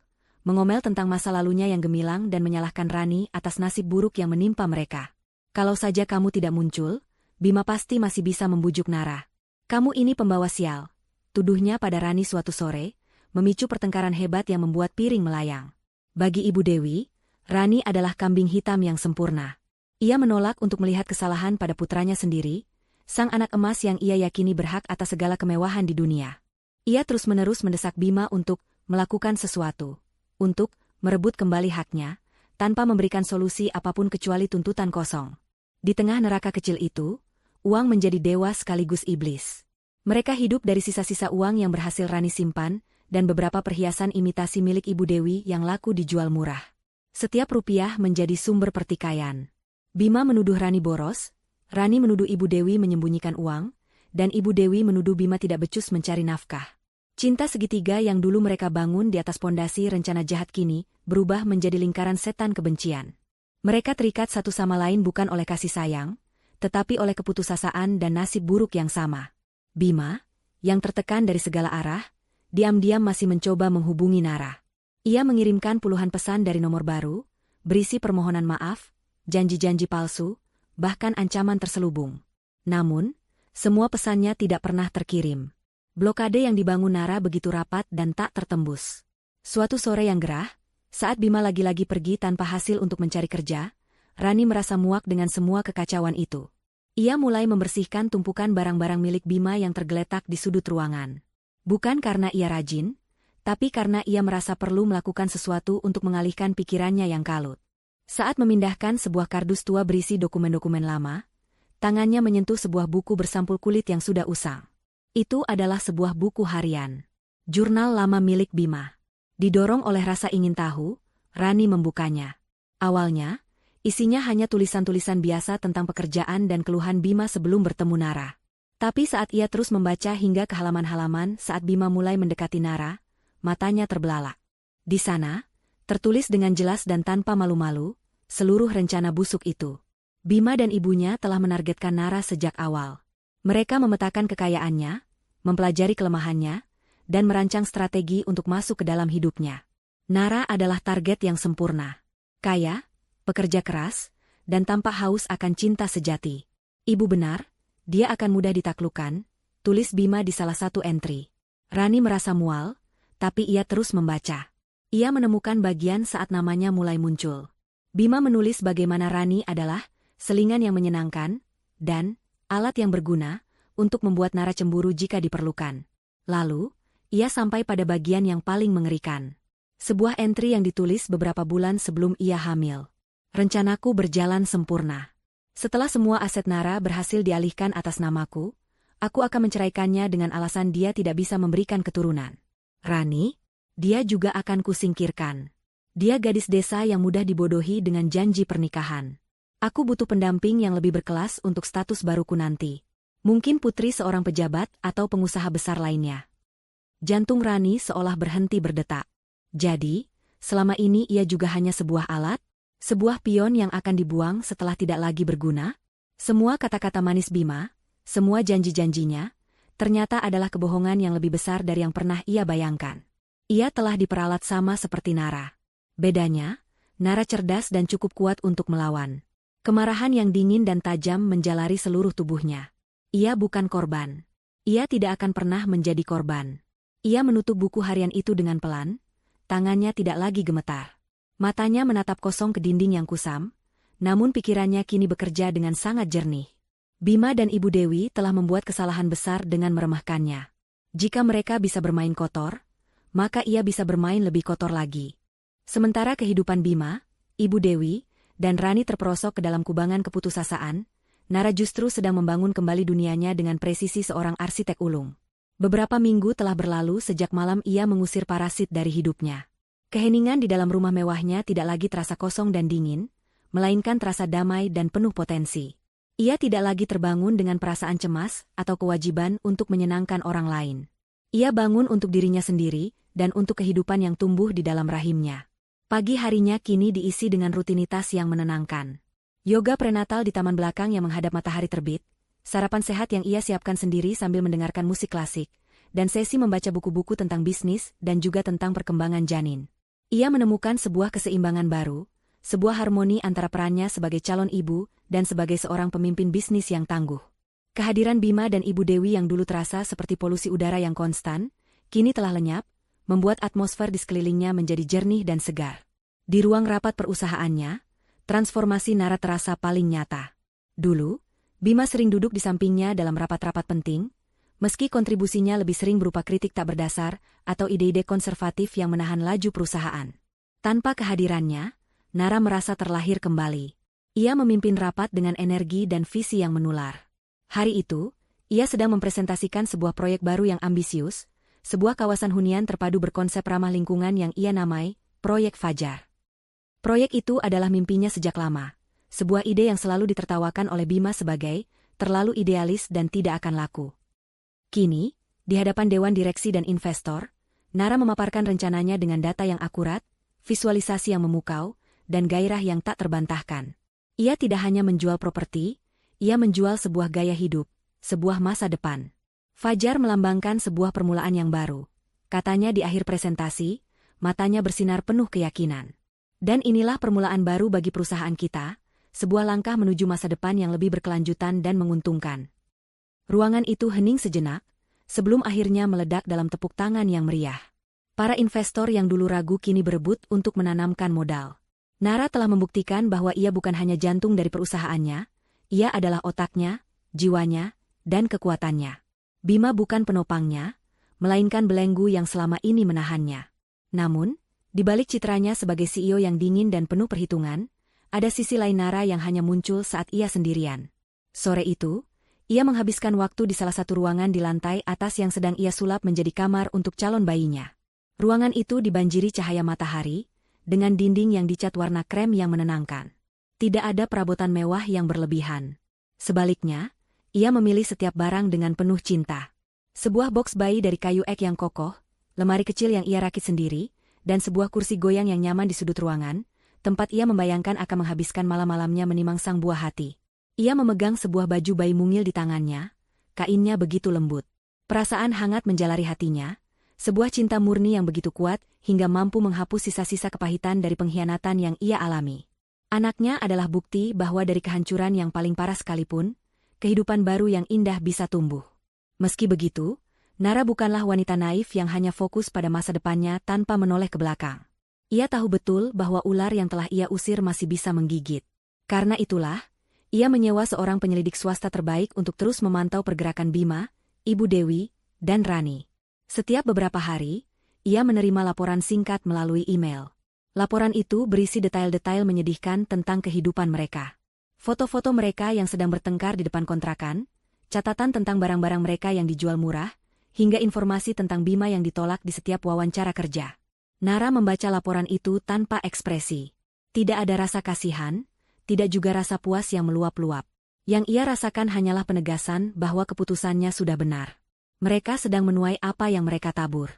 mengomel tentang masa lalunya yang gemilang dan menyalahkan Rani atas nasib buruk yang menimpa mereka. Kalau saja kamu tidak muncul, Bima pasti masih bisa membujuk Nara. Kamu ini pembawa sial, tuduhnya pada Rani suatu sore, memicu pertengkaran hebat yang membuat piring melayang. Bagi Ibu Dewi, Rani adalah kambing hitam yang sempurna. Ia menolak untuk melihat kesalahan pada putranya sendiri, sang anak emas yang ia yakini berhak atas segala kemewahan di dunia. Ia terus-menerus mendesak Bima untuk melakukan sesuatu, untuk merebut kembali haknya, tanpa memberikan solusi apapun kecuali tuntutan kosong. Di tengah neraka kecil itu, uang menjadi dewa sekaligus iblis. Mereka hidup dari sisa-sisa uang yang berhasil Rani simpan, dan beberapa perhiasan imitasi milik Ibu Dewi yang laku dijual murah. Setiap rupiah menjadi sumber pertikaian. Bima menuduh Rani boros, Rani menuduh Ibu Dewi menyembunyikan uang, dan Ibu Dewi menuduh Bima tidak becus mencari nafkah. Cinta segitiga yang dulu mereka bangun di atas pondasi rencana jahat kini, berubah menjadi lingkaran setan kebencian. Mereka terikat satu sama lain bukan oleh kasih sayang, tetapi oleh keputusasaan dan nasib buruk yang sama. Bima, yang tertekan dari segala arah, diam-diam masih mencoba menghubungi Nara. Ia mengirimkan puluhan pesan dari nomor baru, berisi permohonan maaf, janji-janji palsu, bahkan ancaman terselubung. Namun, semua pesannya tidak pernah terkirim. Blokade yang dibangun Nara begitu rapat dan tak tertembus. Suatu sore yang gerah, saat Bima lagi-lagi pergi tanpa hasil untuk mencari kerja, Rani merasa muak dengan semua kekacauan itu. Ia mulai membersihkan tumpukan barang-barang milik Bima yang tergeletak di sudut ruangan. Bukan karena ia rajin, tapi karena ia merasa perlu melakukan sesuatu untuk mengalihkan pikirannya yang kalut. Saat memindahkan sebuah kardus tua berisi dokumen-dokumen lama, tangannya menyentuh sebuah buku bersampul kulit yang sudah usang. Itu adalah sebuah buku harian. Jurnal lama milik Bima. Didorong oleh rasa ingin tahu, Rani membukanya. Awalnya, isinya hanya tulisan-tulisan biasa tentang pekerjaan dan keluhan Bima sebelum bertemu Nara. Tapi saat ia terus membaca hingga ke halaman-halaman saat Bima mulai mendekati Nara, matanya terbelalak. Di sana, tertulis dengan jelas dan tanpa malu-malu, seluruh rencana busuk itu. Bima dan ibunya telah menargetkan Nara sejak awal. Mereka memetakan kekayaannya, mempelajari kelemahannya, dan merancang strategi untuk masuk ke dalam hidupnya. Nara adalah target yang sempurna. Kaya, pekerja keras, dan tampak haus akan cinta sejati. Ibu benar, dia akan mudah ditaklukkan, tulis Bima di salah satu entry. Rani merasa mual, tapi ia terus membaca. Ia menemukan bagian saat namanya mulai muncul. Bima menulis bagaimana Rani adalah selingan yang menyenangkan dan alat yang berguna untuk membuat Nara cemburu jika diperlukan. Lalu, ia sampai pada bagian yang paling mengerikan. Sebuah entry yang ditulis beberapa bulan sebelum ia hamil. Rencanaku berjalan sempurna. Setelah semua aset Nara berhasil dialihkan atas namaku, aku akan menceraikannya dengan alasan dia tidak bisa memberikan keturunan. Rani, dia juga akan kusingkirkan. Dia gadis desa yang mudah dibodohi dengan janji pernikahan. Aku butuh pendamping yang lebih berkelas untuk status baruku nanti. Mungkin putri seorang pejabat atau pengusaha besar lainnya. Jantung Rani seolah berhenti berdetak. Jadi, selama ini ia juga hanya sebuah alat? Sebuah pion yang akan dibuang setelah tidak lagi berguna? Semua kata-kata manis Bima, semua janji-janjinya, ternyata adalah kebohongan yang lebih besar dari yang pernah ia bayangkan. Ia telah diperalat sama seperti Nara. Bedanya, Nara cerdas dan cukup kuat untuk melawan. Kemarahan yang dingin dan tajam menjalari seluruh tubuhnya. Ia bukan korban. Ia tidak akan pernah menjadi korban. Ia menutup buku harian itu dengan pelan, tangannya tidak lagi gemetar. Matanya menatap kosong ke dinding yang kusam, namun pikirannya kini bekerja dengan sangat jernih. Bima dan Ibu Dewi telah membuat kesalahan besar dengan meremehkannya. Jika mereka bisa bermain kotor, maka ia bisa bermain lebih kotor lagi. Sementara kehidupan Bima, Ibu Dewi, dan Rani terperosok ke dalam kubangan keputusasaan, Nara justru sedang membangun kembali dunianya dengan presisi seorang arsitek ulung. Beberapa minggu telah berlalu sejak malam ia mengusir parasit dari hidupnya. Keheningan di dalam rumah mewahnya tidak lagi terasa kosong dan dingin, melainkan terasa damai dan penuh potensi. Ia tidak lagi terbangun dengan perasaan cemas atau kewajiban untuk menyenangkan orang lain. Ia bangun untuk dirinya sendiri dan untuk kehidupan yang tumbuh di dalam rahimnya. Pagi harinya kini diisi dengan rutinitas yang menenangkan. Yoga prenatal di taman belakang yang menghadap matahari terbit, sarapan sehat yang ia siapkan sendiri sambil mendengarkan musik klasik, dan sesi membaca buku-buku tentang bisnis dan juga tentang perkembangan janin. Ia menemukan sebuah keseimbangan baru, sebuah harmoni antara perannya sebagai calon ibu dan sebagai seorang pemimpin bisnis yang tangguh. Kehadiran Bima dan Ibu Dewi yang dulu terasa seperti polusi udara yang konstan, kini telah lenyap, membuat atmosfer di sekelilingnya menjadi jernih dan segar. Di ruang rapat perusahaannya, transformasi Nara terasa paling nyata. Dulu, Bima sering duduk di sampingnya dalam rapat-rapat penting, meski kontribusinya lebih sering berupa kritik tak berdasar atau ide-ide konservatif yang menahan laju perusahaan. Tanpa kehadirannya, Nara merasa terlahir kembali. Ia memimpin rapat dengan energi dan visi yang menular. Hari itu, ia sedang mempresentasikan sebuah proyek baru yang ambisius, sebuah kawasan hunian terpadu berkonsep ramah lingkungan yang ia namai Proyek Fajar. Proyek itu adalah mimpinya sejak lama, sebuah ide yang selalu ditertawakan oleh Bima sebagai terlalu idealis dan tidak akan laku. Kini, di hadapan dewan direksi dan investor, Nara memaparkan rencananya dengan data yang akurat, visualisasi yang memukau, dan gairah yang tak terbantahkan. Ia tidak hanya menjual properti, ia menjual sebuah gaya hidup, sebuah masa depan. Fajar melambangkan sebuah permulaan yang baru. Katanya di akhir presentasi, matanya bersinar penuh keyakinan. Dan inilah permulaan baru bagi perusahaan kita, sebuah langkah menuju masa depan yang lebih berkelanjutan dan menguntungkan. Ruangan itu hening sejenak, sebelum akhirnya meledak dalam tepuk tangan yang meriah. Para investor yang dulu ragu kini berebut untuk menanamkan modal. Nara telah membuktikan bahwa ia bukan hanya jantung dari perusahaannya, ia adalah otaknya, jiwanya, dan kekuatannya. Bima bukan penopangnya, melainkan belenggu yang selama ini menahannya. Namun, di balik citranya sebagai CEO yang dingin dan penuh perhitungan, ada sisi lain Nara yang hanya muncul saat ia sendirian. Sore itu, ia menghabiskan waktu di salah satu ruangan di lantai atas yang sedang ia sulap menjadi kamar untuk calon bayinya. Ruangan itu dibanjiri cahaya matahari, dengan dinding yang dicat warna krem yang menenangkan. Tidak ada perabotan mewah yang berlebihan. Sebaliknya, ia memilih setiap barang dengan penuh cinta. Sebuah boks bayi dari kayu ek yang kokoh, lemari kecil yang ia rakit sendiri, dan sebuah kursi goyang yang nyaman di sudut ruangan, tempat ia membayangkan akan menghabiskan malam-malamnya menimang sang buah hati. Ia memegang sebuah baju bayi mungil di tangannya, kainnya begitu lembut. Perasaan hangat menjalari hatinya, sebuah cinta murni yang begitu kuat hingga mampu menghapus sisa-sisa kepahitan dari pengkhianatan yang ia alami. Anaknya adalah bukti bahwa dari kehancuran yang paling parah sekalipun, kehidupan baru yang indah bisa tumbuh. Meski begitu, Nara bukanlah wanita naif yang hanya fokus pada masa depannya tanpa menoleh ke belakang. Ia tahu betul bahwa ular yang telah ia usir masih bisa menggigit. Karena itulah, ia menyewa seorang penyelidik swasta terbaik untuk terus memantau pergerakan Bima, Ibu Dewi, dan Rani. Setiap beberapa hari, ia menerima laporan singkat melalui email. Laporan itu berisi detail-detail menyedihkan tentang kehidupan mereka. Foto-foto mereka yang sedang bertengkar di depan kontrakan, catatan tentang barang-barang mereka yang dijual murah, hingga informasi tentang Bima yang ditolak di setiap wawancara kerja. Nara membaca laporan itu tanpa ekspresi. Tidak ada rasa kasihan, tidak juga rasa puas yang meluap-luap. Yang ia rasakan hanyalah penegasan bahwa keputusannya sudah benar. Mereka sedang menuai apa yang mereka tabur.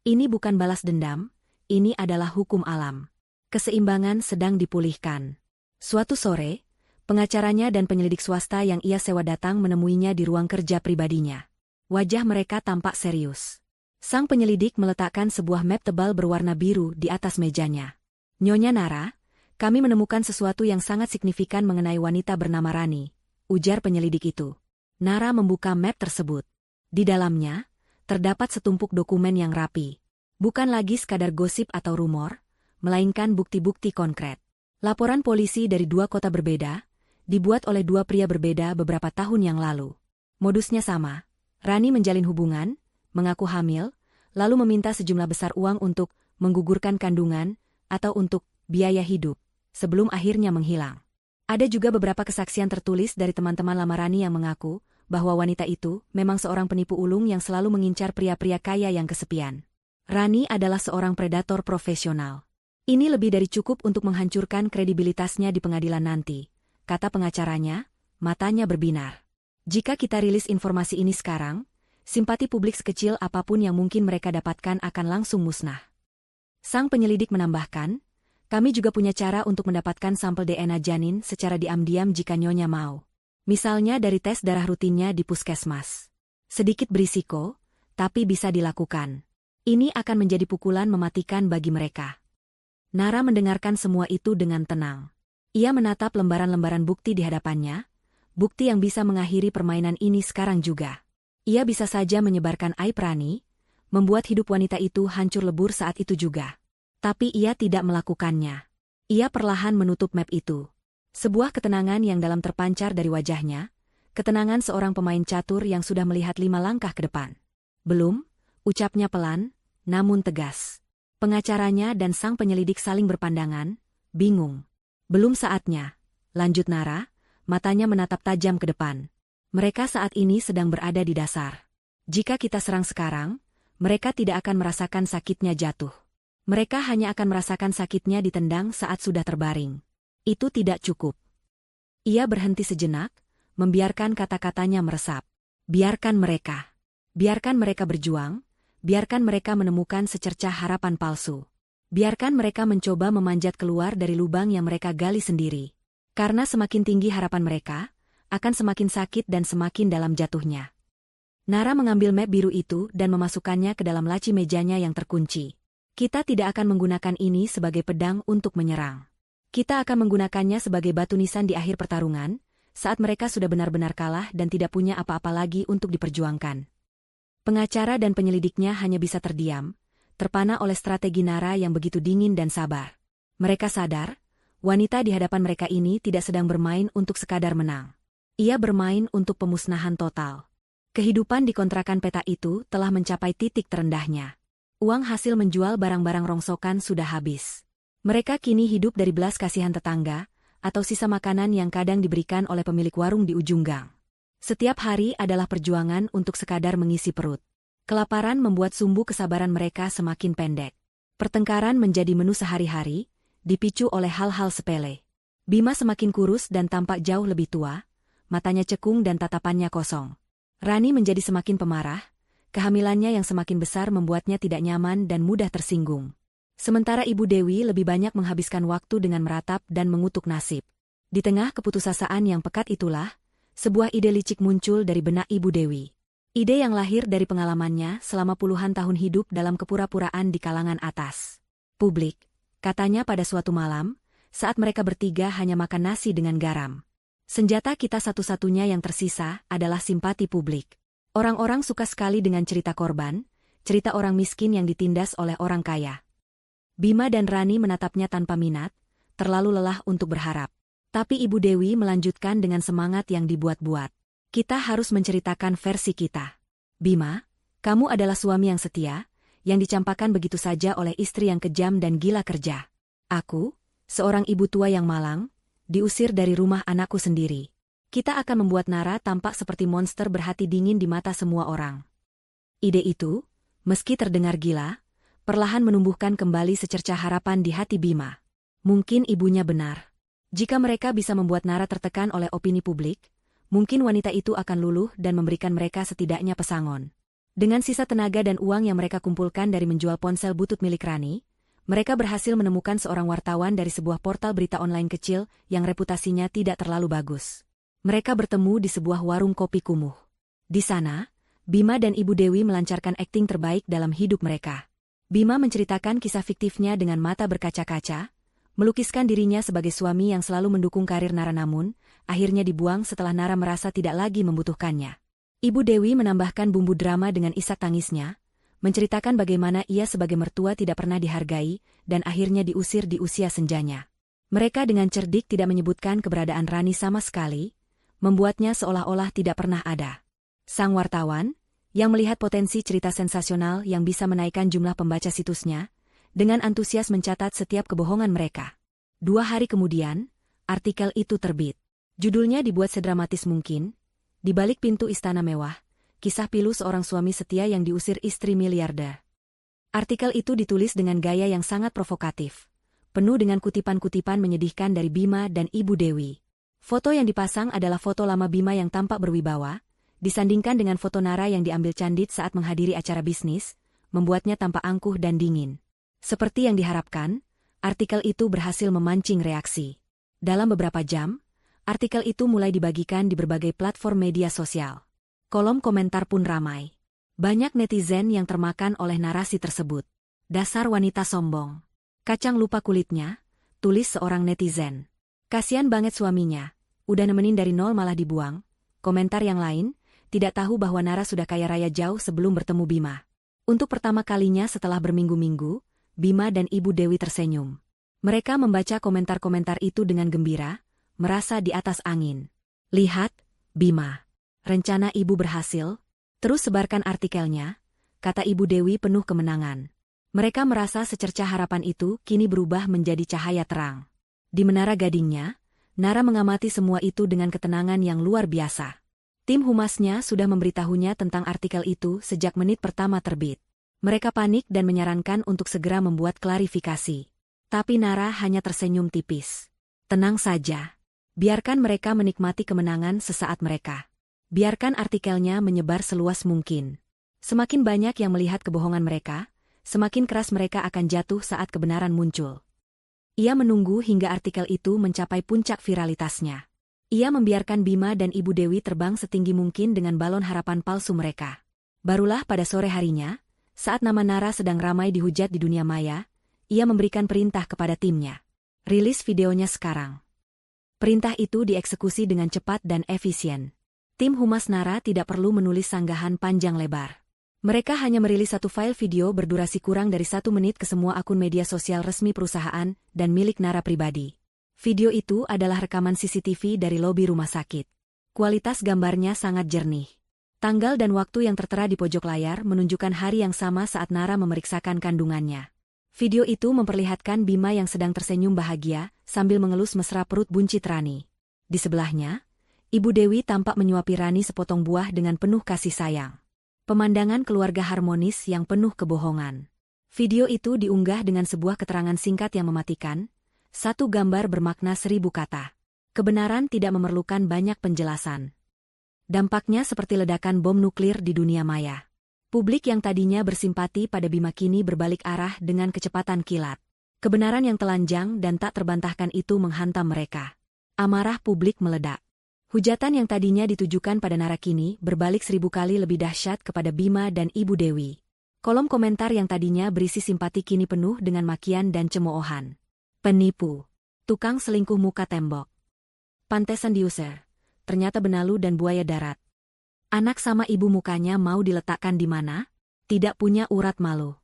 Ini bukan balas dendam, ini adalah hukum alam. Keseimbangan sedang dipulihkan. Suatu sore, pengacaranya dan penyelidik swasta yang ia sewa datang menemuinya di ruang kerja pribadinya. Wajah mereka tampak serius. Sang penyelidik meletakkan sebuah map tebal berwarna biru di atas mejanya. "Nyonya Nara, kami menemukan sesuatu yang sangat signifikan mengenai wanita bernama Rani," ujar penyelidik itu. Nara membuka map tersebut. Di dalamnya, terdapat setumpuk dokumen yang rapi. Bukan lagi sekadar gosip atau rumor, melainkan bukti-bukti konkret. Laporan polisi dari dua kota berbeda, dibuat oleh dua pria berbeda beberapa tahun yang lalu. Modusnya sama. Rani menjalin hubungan, mengaku hamil, lalu meminta sejumlah besar uang untuk menggugurkan kandungan atau untuk biaya hidup, sebelum akhirnya menghilang. Ada juga beberapa kesaksian tertulis dari teman-teman lama Rani yang mengaku bahwa wanita itu memang seorang penipu ulung yang selalu mengincar pria-pria kaya yang kesepian. Rani adalah seorang predator profesional. Ini lebih dari cukup untuk menghancurkan kredibilitasnya di pengadilan nanti, kata pengacaranya, matanya berbinar. Jika kita rilis informasi ini sekarang, simpati publik sekecil apapun yang mungkin mereka dapatkan akan langsung musnah. Sang penyelidik menambahkan, kami juga punya cara untuk mendapatkan sampel DNA janin secara diam-diam jika Nyonya mau. Misalnya dari tes darah rutinnya di puskesmas. Sedikit berisiko, tapi bisa dilakukan. Ini akan menjadi pukulan mematikan bagi mereka. Nara mendengarkan semua itu dengan tenang. Ia menatap lembaran-lembaran bukti di hadapannya, bukti yang bisa mengakhiri permainan ini sekarang juga. Ia bisa saja menyebarkan aib Rani, membuat hidup wanita itu hancur lebur saat itu juga. Tapi ia tidak melakukannya. Ia perlahan menutup map itu. Sebuah ketenangan yang dalam terpancar dari wajahnya, ketenangan seorang pemain catur yang sudah melihat 5 langkah ke depan. Belum, ucapnya pelan, namun tegas. Pengacaranya dan sang penyelidik saling berpandangan, bingung. Belum saatnya, lanjut Nara, matanya menatap tajam ke depan. Mereka saat ini sedang berada di dasar. Jika kita serang sekarang, mereka tidak akan merasakan sakitnya jatuh. Mereka hanya akan merasakan sakitnya ditendang saat sudah terbaring. Itu tidak cukup. Ia berhenti sejenak, membiarkan kata-katanya meresap. Biarkan mereka. Biarkan mereka berjuang, biarkan mereka menemukan secercah harapan palsu. Biarkan mereka mencoba memanjat keluar dari lubang yang mereka gali sendiri. Karena semakin tinggi harapan mereka, akan semakin sakit dan semakin dalam jatuhnya. Nara mengambil map biru itu dan memasukkannya ke dalam laci mejanya yang terkunci. Kita tidak akan menggunakan ini sebagai pedang untuk menyerang. Kita akan menggunakannya sebagai batu nisan di akhir pertarungan, saat mereka sudah benar-benar kalah dan tidak punya apa-apa lagi untuk diperjuangkan. Pengacara dan penyelidiknya hanya bisa terdiam, terpana oleh strategi Nara yang begitu dingin dan sabar. Mereka sadar, wanita di hadapan mereka ini tidak sedang bermain untuk sekadar menang. Ia bermain untuk pemusnahan total. Kehidupan di kontrakan peta itu telah mencapai titik terendahnya. Uang hasil menjual barang-barang rongsokan sudah habis. Mereka kini hidup dari belas kasihan tetangga, atau sisa makanan yang kadang diberikan oleh pemilik warung di ujung gang. Setiap hari adalah perjuangan untuk sekadar mengisi perut. Kelaparan membuat sumbu kesabaran mereka semakin pendek. Pertengkaran menjadi menu sehari-hari, dipicu oleh hal-hal sepele. Bima semakin kurus dan tampak jauh lebih tua, matanya cekung dan tatapannya kosong. Rani menjadi semakin pemarah, kehamilannya yang semakin besar membuatnya tidak nyaman dan mudah tersinggung. Sementara Ibu Dewi lebih banyak menghabiskan waktu dengan meratap dan mengutuk nasib. Di tengah keputusasaan yang pekat itulah, sebuah ide licik muncul dari benak Ibu Dewi. Ide yang lahir dari pengalamannya selama puluhan tahun hidup dalam kepura-puraan di kalangan atas. Publik, katanya pada suatu malam, saat mereka bertiga hanya makan nasi dengan garam. Senjata kita satu-satunya yang tersisa adalah simpati publik. Orang-orang suka sekali dengan cerita korban, cerita orang miskin yang ditindas oleh orang kaya. Bima dan Rani menatapnya tanpa minat, terlalu lelah untuk berharap. Tapi Ibu Dewi melanjutkan dengan semangat yang dibuat-buat. Kita harus menceritakan versi kita. Bima, kamu adalah suami yang setia, yang dicampakkan begitu saja oleh istri yang kejam dan gila kerja. Aku, seorang ibu tua yang malang, diusir dari rumah anakku sendiri. Kita akan membuat Nara tampak seperti monster berhati dingin di mata semua orang. Ide itu, meski terdengar gila, perlahan menumbuhkan kembali secercah harapan di hati Bima. Mungkin ibunya benar. Jika mereka bisa membuat Nara tertekan oleh opini publik, mungkin wanita itu akan luluh dan memberikan mereka setidaknya pesangon. Dengan sisa tenaga dan uang yang mereka kumpulkan dari menjual ponsel butut milik Rani, mereka berhasil menemukan seorang wartawan dari sebuah portal berita online kecil yang reputasinya tidak terlalu bagus. Mereka bertemu di sebuah warung kopi kumuh. Di sana, Bima dan Ibu Dewi melancarkan akting terbaik dalam hidup mereka. Bima menceritakan kisah fiktifnya dengan mata berkaca-kaca, melukiskan dirinya sebagai suami yang selalu mendukung karir Nara namun, akhirnya dibuang setelah Nara merasa tidak lagi membutuhkannya. Ibu Dewi menambahkan bumbu drama dengan isak tangisnya, menceritakan bagaimana ia sebagai mertua tidak pernah dihargai, dan akhirnya diusir di usia senjanya. Mereka dengan cerdik tidak menyebutkan keberadaan Rani sama sekali, membuatnya seolah-olah tidak pernah ada. Sang wartawan, yang melihat potensi cerita sensasional yang bisa menaikkan jumlah pembaca situsnya, dengan antusias mencatat setiap kebohongan mereka. 2 hari kemudian, artikel itu terbit. Judulnya dibuat sedramatis mungkin, di balik pintu istana mewah, kisah pilu seorang suami setia yang diusir istri miliarder. Artikel itu ditulis dengan gaya yang sangat provokatif, penuh dengan kutipan-kutipan menyedihkan dari Bima dan Ibu Dewi. Foto yang dipasang adalah foto lama Bima yang tampak berwibawa, disandingkan dengan foto Nara yang diambil candid saat menghadiri acara bisnis, membuatnya tampak angkuh dan dingin. Seperti yang diharapkan, artikel itu berhasil memancing reaksi. Dalam beberapa jam, artikel itu mulai dibagikan di berbagai platform media sosial. Kolom komentar pun ramai. Banyak netizen yang termakan oleh narasi tersebut. Dasar wanita sombong. Kacang lupa kulitnya, tulis seorang netizen. Kasian banget suaminya. Udah nemenin dari nol malah dibuang. Komentar yang lain, tidak tahu bahwa Nara sudah kaya raya jauh sebelum bertemu Bima. Untuk pertama kalinya setelah berminggu-minggu, Bima dan Ibu Dewi tersenyum. Mereka membaca komentar-komentar itu dengan gembira, merasa di atas angin. Lihat, Bima. Rencana ibu berhasil. Terus sebarkan artikelnya, kata Ibu Dewi penuh kemenangan. Mereka merasa secercah harapan itu kini berubah menjadi cahaya terang. Di menara gadingnya, Nara mengamati semua itu dengan ketenangan yang luar biasa. Tim humasnya sudah memberitahunya tentang artikel itu sejak menit pertama terbit. Mereka panik dan menyarankan untuk segera membuat klarifikasi. Tapi Nara hanya tersenyum tipis. Tenang saja. Biarkan mereka menikmati kemenangan sesaat mereka. Biarkan artikelnya menyebar seluas mungkin. Semakin banyak yang melihat kebohongan mereka, semakin keras mereka akan jatuh saat kebenaran muncul. Ia menunggu hingga artikel itu mencapai puncak viralitasnya. Ia membiarkan Bima dan Ibu Dewi terbang setinggi mungkin dengan balon harapan palsu mereka. Barulah pada sore harinya, saat nama Nara sedang ramai dihujat di dunia maya, ia memberikan perintah kepada timnya. Rilis videonya sekarang. Perintah itu dieksekusi dengan cepat dan efisien. Tim humas Nara tidak perlu menulis sanggahan panjang lebar. Mereka hanya merilis satu file video berdurasi kurang dari 1 menit ke semua akun media sosial resmi perusahaan dan milik Nara pribadi. Video itu adalah rekaman CCTV dari lobi rumah sakit. Kualitas gambarnya sangat jernih. Tanggal dan waktu yang tertera di pojok layar menunjukkan hari yang sama saat Nara memeriksakan kandungannya. Video itu memperlihatkan Bima yang sedang tersenyum bahagia sambil mengelus mesra perut buncit Rani. Di sebelahnya, Ibu Dewi tampak menyuapi Rani sepotong buah dengan penuh kasih sayang. Pemandangan keluarga harmonis yang penuh kebohongan. Video itu diunggah dengan sebuah keterangan singkat yang mematikan, satu gambar bermakna 1000 kata. Kebenaran tidak memerlukan banyak penjelasan. Dampaknya seperti ledakan bom nuklir di dunia maya. Publik yang tadinya bersimpati pada Bima kini berbalik arah dengan kecepatan kilat. Kebenaran yang telanjang dan tak terbantahkan itu menghantam mereka. Amarah publik meledak. Hujatan yang tadinya ditujukan pada Nara kini berbalik 1000 kali lebih dahsyat kepada Bima dan Ibu Dewi. Kolom komentar yang tadinya berisi simpati kini penuh dengan makian dan cemoohan. Penipu. Tukang selingkuh muka tembok. Pantesan diusir. Ternyata benalu dan buaya darat. Anak sama ibu mukanya mau diletakkan di mana? Tidak punya urat malu.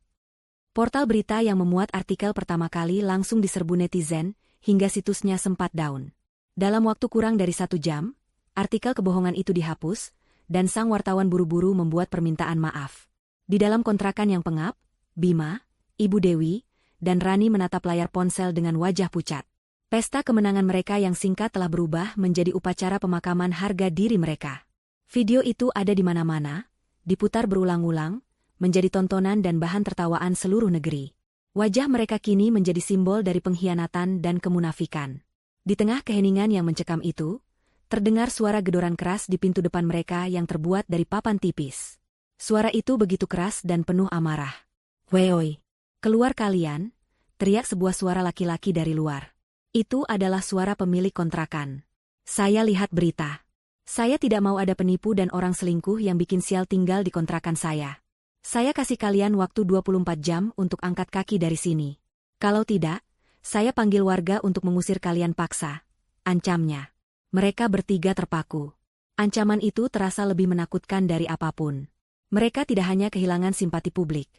Portal berita yang memuat artikel pertama kali langsung diserbu netizen, hingga situsnya sempat down. Dalam waktu kurang dari 1 jam, artikel kebohongan itu dihapus, dan sang wartawan buru-buru membuat permintaan maaf. Di dalam kontrakan yang pengap, Bima, Ibu Dewi, dan Rani menatap layar ponsel dengan wajah pucat. Pesta kemenangan mereka yang singkat telah berubah menjadi upacara pemakaman harga diri mereka. Video itu ada di mana-mana, diputar berulang-ulang, menjadi tontonan dan bahan tertawaan seluruh negeri. Wajah mereka kini menjadi simbol dari pengkhianatan dan kemunafikan. Di tengah keheningan yang mencekam itu, terdengar suara gedoran keras di pintu depan mereka yang terbuat dari papan tipis. Suara itu begitu keras dan penuh amarah. "Weoi, keluar kalian!" teriak sebuah suara laki-laki dari luar. Itu adalah suara pemilik kontrakan. "Saya lihat berita. Saya tidak mau ada penipu dan orang selingkuh yang bikin sial tinggal di kontrakan saya. Saya kasih kalian waktu 24 jam untuk angkat kaki dari sini. Kalau tidak, saya panggil warga untuk mengusir kalian paksa," ancamnya. Mereka bertiga terpaku. Ancaman itu terasa lebih menakutkan dari apapun. Mereka tidak hanya kehilangan simpati publik.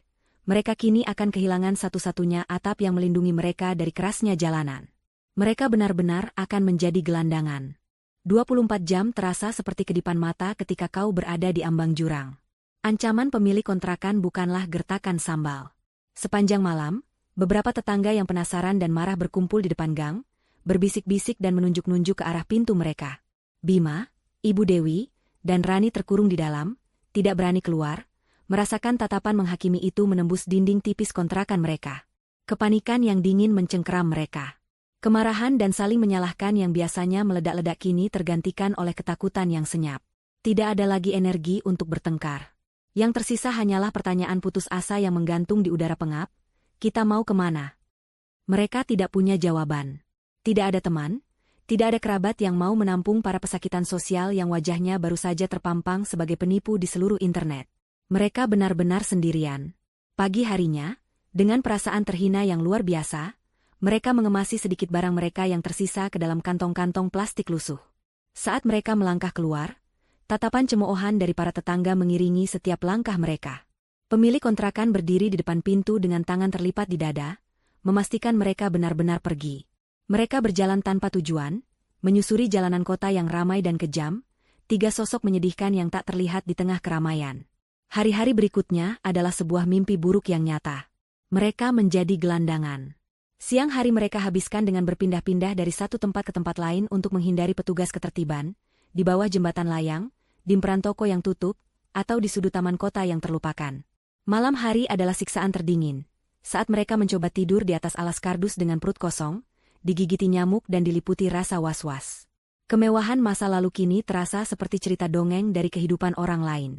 Mereka kini akan kehilangan satu-satunya atap yang melindungi mereka dari kerasnya jalanan. Mereka benar-benar akan menjadi gelandangan. 24 jam terasa seperti kedipan mata ketika kau berada di ambang jurang. Ancaman pemilik kontrakan bukanlah gertakan sambal. Sepanjang malam, beberapa tetangga yang penasaran dan marah berkumpul di depan gang, berbisik-bisik dan menunjuk-nunjuk ke arah pintu mereka. Bima, Ibu Dewi, dan Rani terkurung di dalam, tidak berani keluar, merasakan tatapan menghakimi itu menembus dinding tipis kontrakan mereka. Kepanikan yang dingin mencengkeram mereka. Kemarahan dan saling menyalahkan yang biasanya meledak-ledak kini tergantikan oleh ketakutan yang senyap. Tidak ada lagi energi untuk bertengkar. Yang tersisa hanyalah pertanyaan putus asa yang menggantung di udara pengap, "Kita mau kemana?" Mereka tidak punya jawaban. Tidak ada teman, tidak ada kerabat yang mau menampung para pesakitan sosial yang wajahnya baru saja terpampang sebagai penipu di seluruh internet. Mereka benar-benar sendirian. Pagi harinya, dengan perasaan terhina yang luar biasa, mereka mengemasi sedikit barang mereka yang tersisa ke dalam kantong-kantong plastik lusuh. Saat mereka melangkah keluar, tatapan cemoohan dari para tetangga mengiringi setiap langkah mereka. Pemilik kontrakan berdiri di depan pintu dengan tangan terlipat di dada, memastikan mereka benar-benar pergi. Mereka berjalan tanpa tujuan, menyusuri jalanan kota yang ramai dan kejam, 3 sosok menyedihkan yang tak terlihat di tengah keramaian. Hari-hari berikutnya adalah sebuah mimpi buruk yang nyata. Mereka menjadi gelandangan. Siang hari mereka habiskan dengan berpindah-pindah dari satu tempat ke tempat lain untuk menghindari petugas ketertiban, di bawah jembatan layang, di emperan toko yang tutup, atau di sudut taman kota yang terlupakan. Malam hari adalah siksaan terdingin. Saat mereka mencoba tidur di atas alas kardus dengan perut kosong, digigiti nyamuk dan diliputi rasa was-was. Kemewahan masa lalu kini terasa seperti cerita dongeng dari kehidupan orang lain.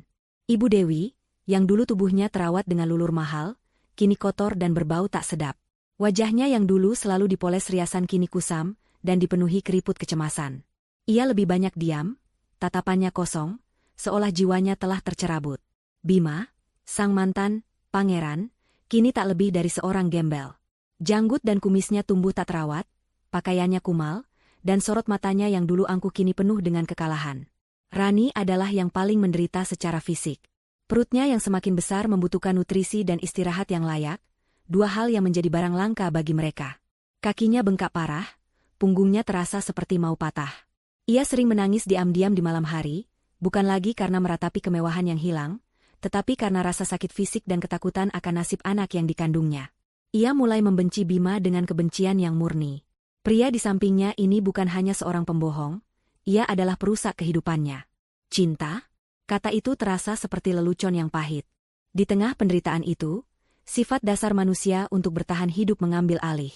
Ibu Dewi, yang dulu tubuhnya terawat dengan lulur mahal, kini kotor dan berbau tak sedap. Wajahnya yang dulu selalu dipoles riasan kini kusam, dan dipenuhi keriput kecemasan. Ia lebih banyak diam, tatapannya kosong, seolah jiwanya telah tercerabut. Bima, sang mantan, pangeran, kini tak lebih dari seorang gembel. Janggut dan kumisnya tumbuh tak terawat, pakaiannya kumal, dan sorot matanya yang dulu angkuh kini penuh dengan kekalahan. Rani adalah yang paling menderita secara fisik. Perutnya yang semakin besar membutuhkan nutrisi dan istirahat yang layak, 2 hal yang menjadi barang langka bagi mereka. Kakinya bengkak parah, punggungnya terasa seperti mau patah. Ia sering menangis diam-diam di malam hari, bukan lagi karena meratapi kemewahan yang hilang, tetapi karena rasa sakit fisik dan ketakutan akan nasib anak yang dikandungnya. Ia mulai membenci Bima dengan kebencian yang murni. Pria di sampingnya ini bukan hanya seorang pembohong, ia adalah perusak kehidupannya. Cinta? Kata itu terasa seperti lelucon yang pahit. Di tengah penderitaan itu, sifat dasar manusia untuk bertahan hidup mengambil alih.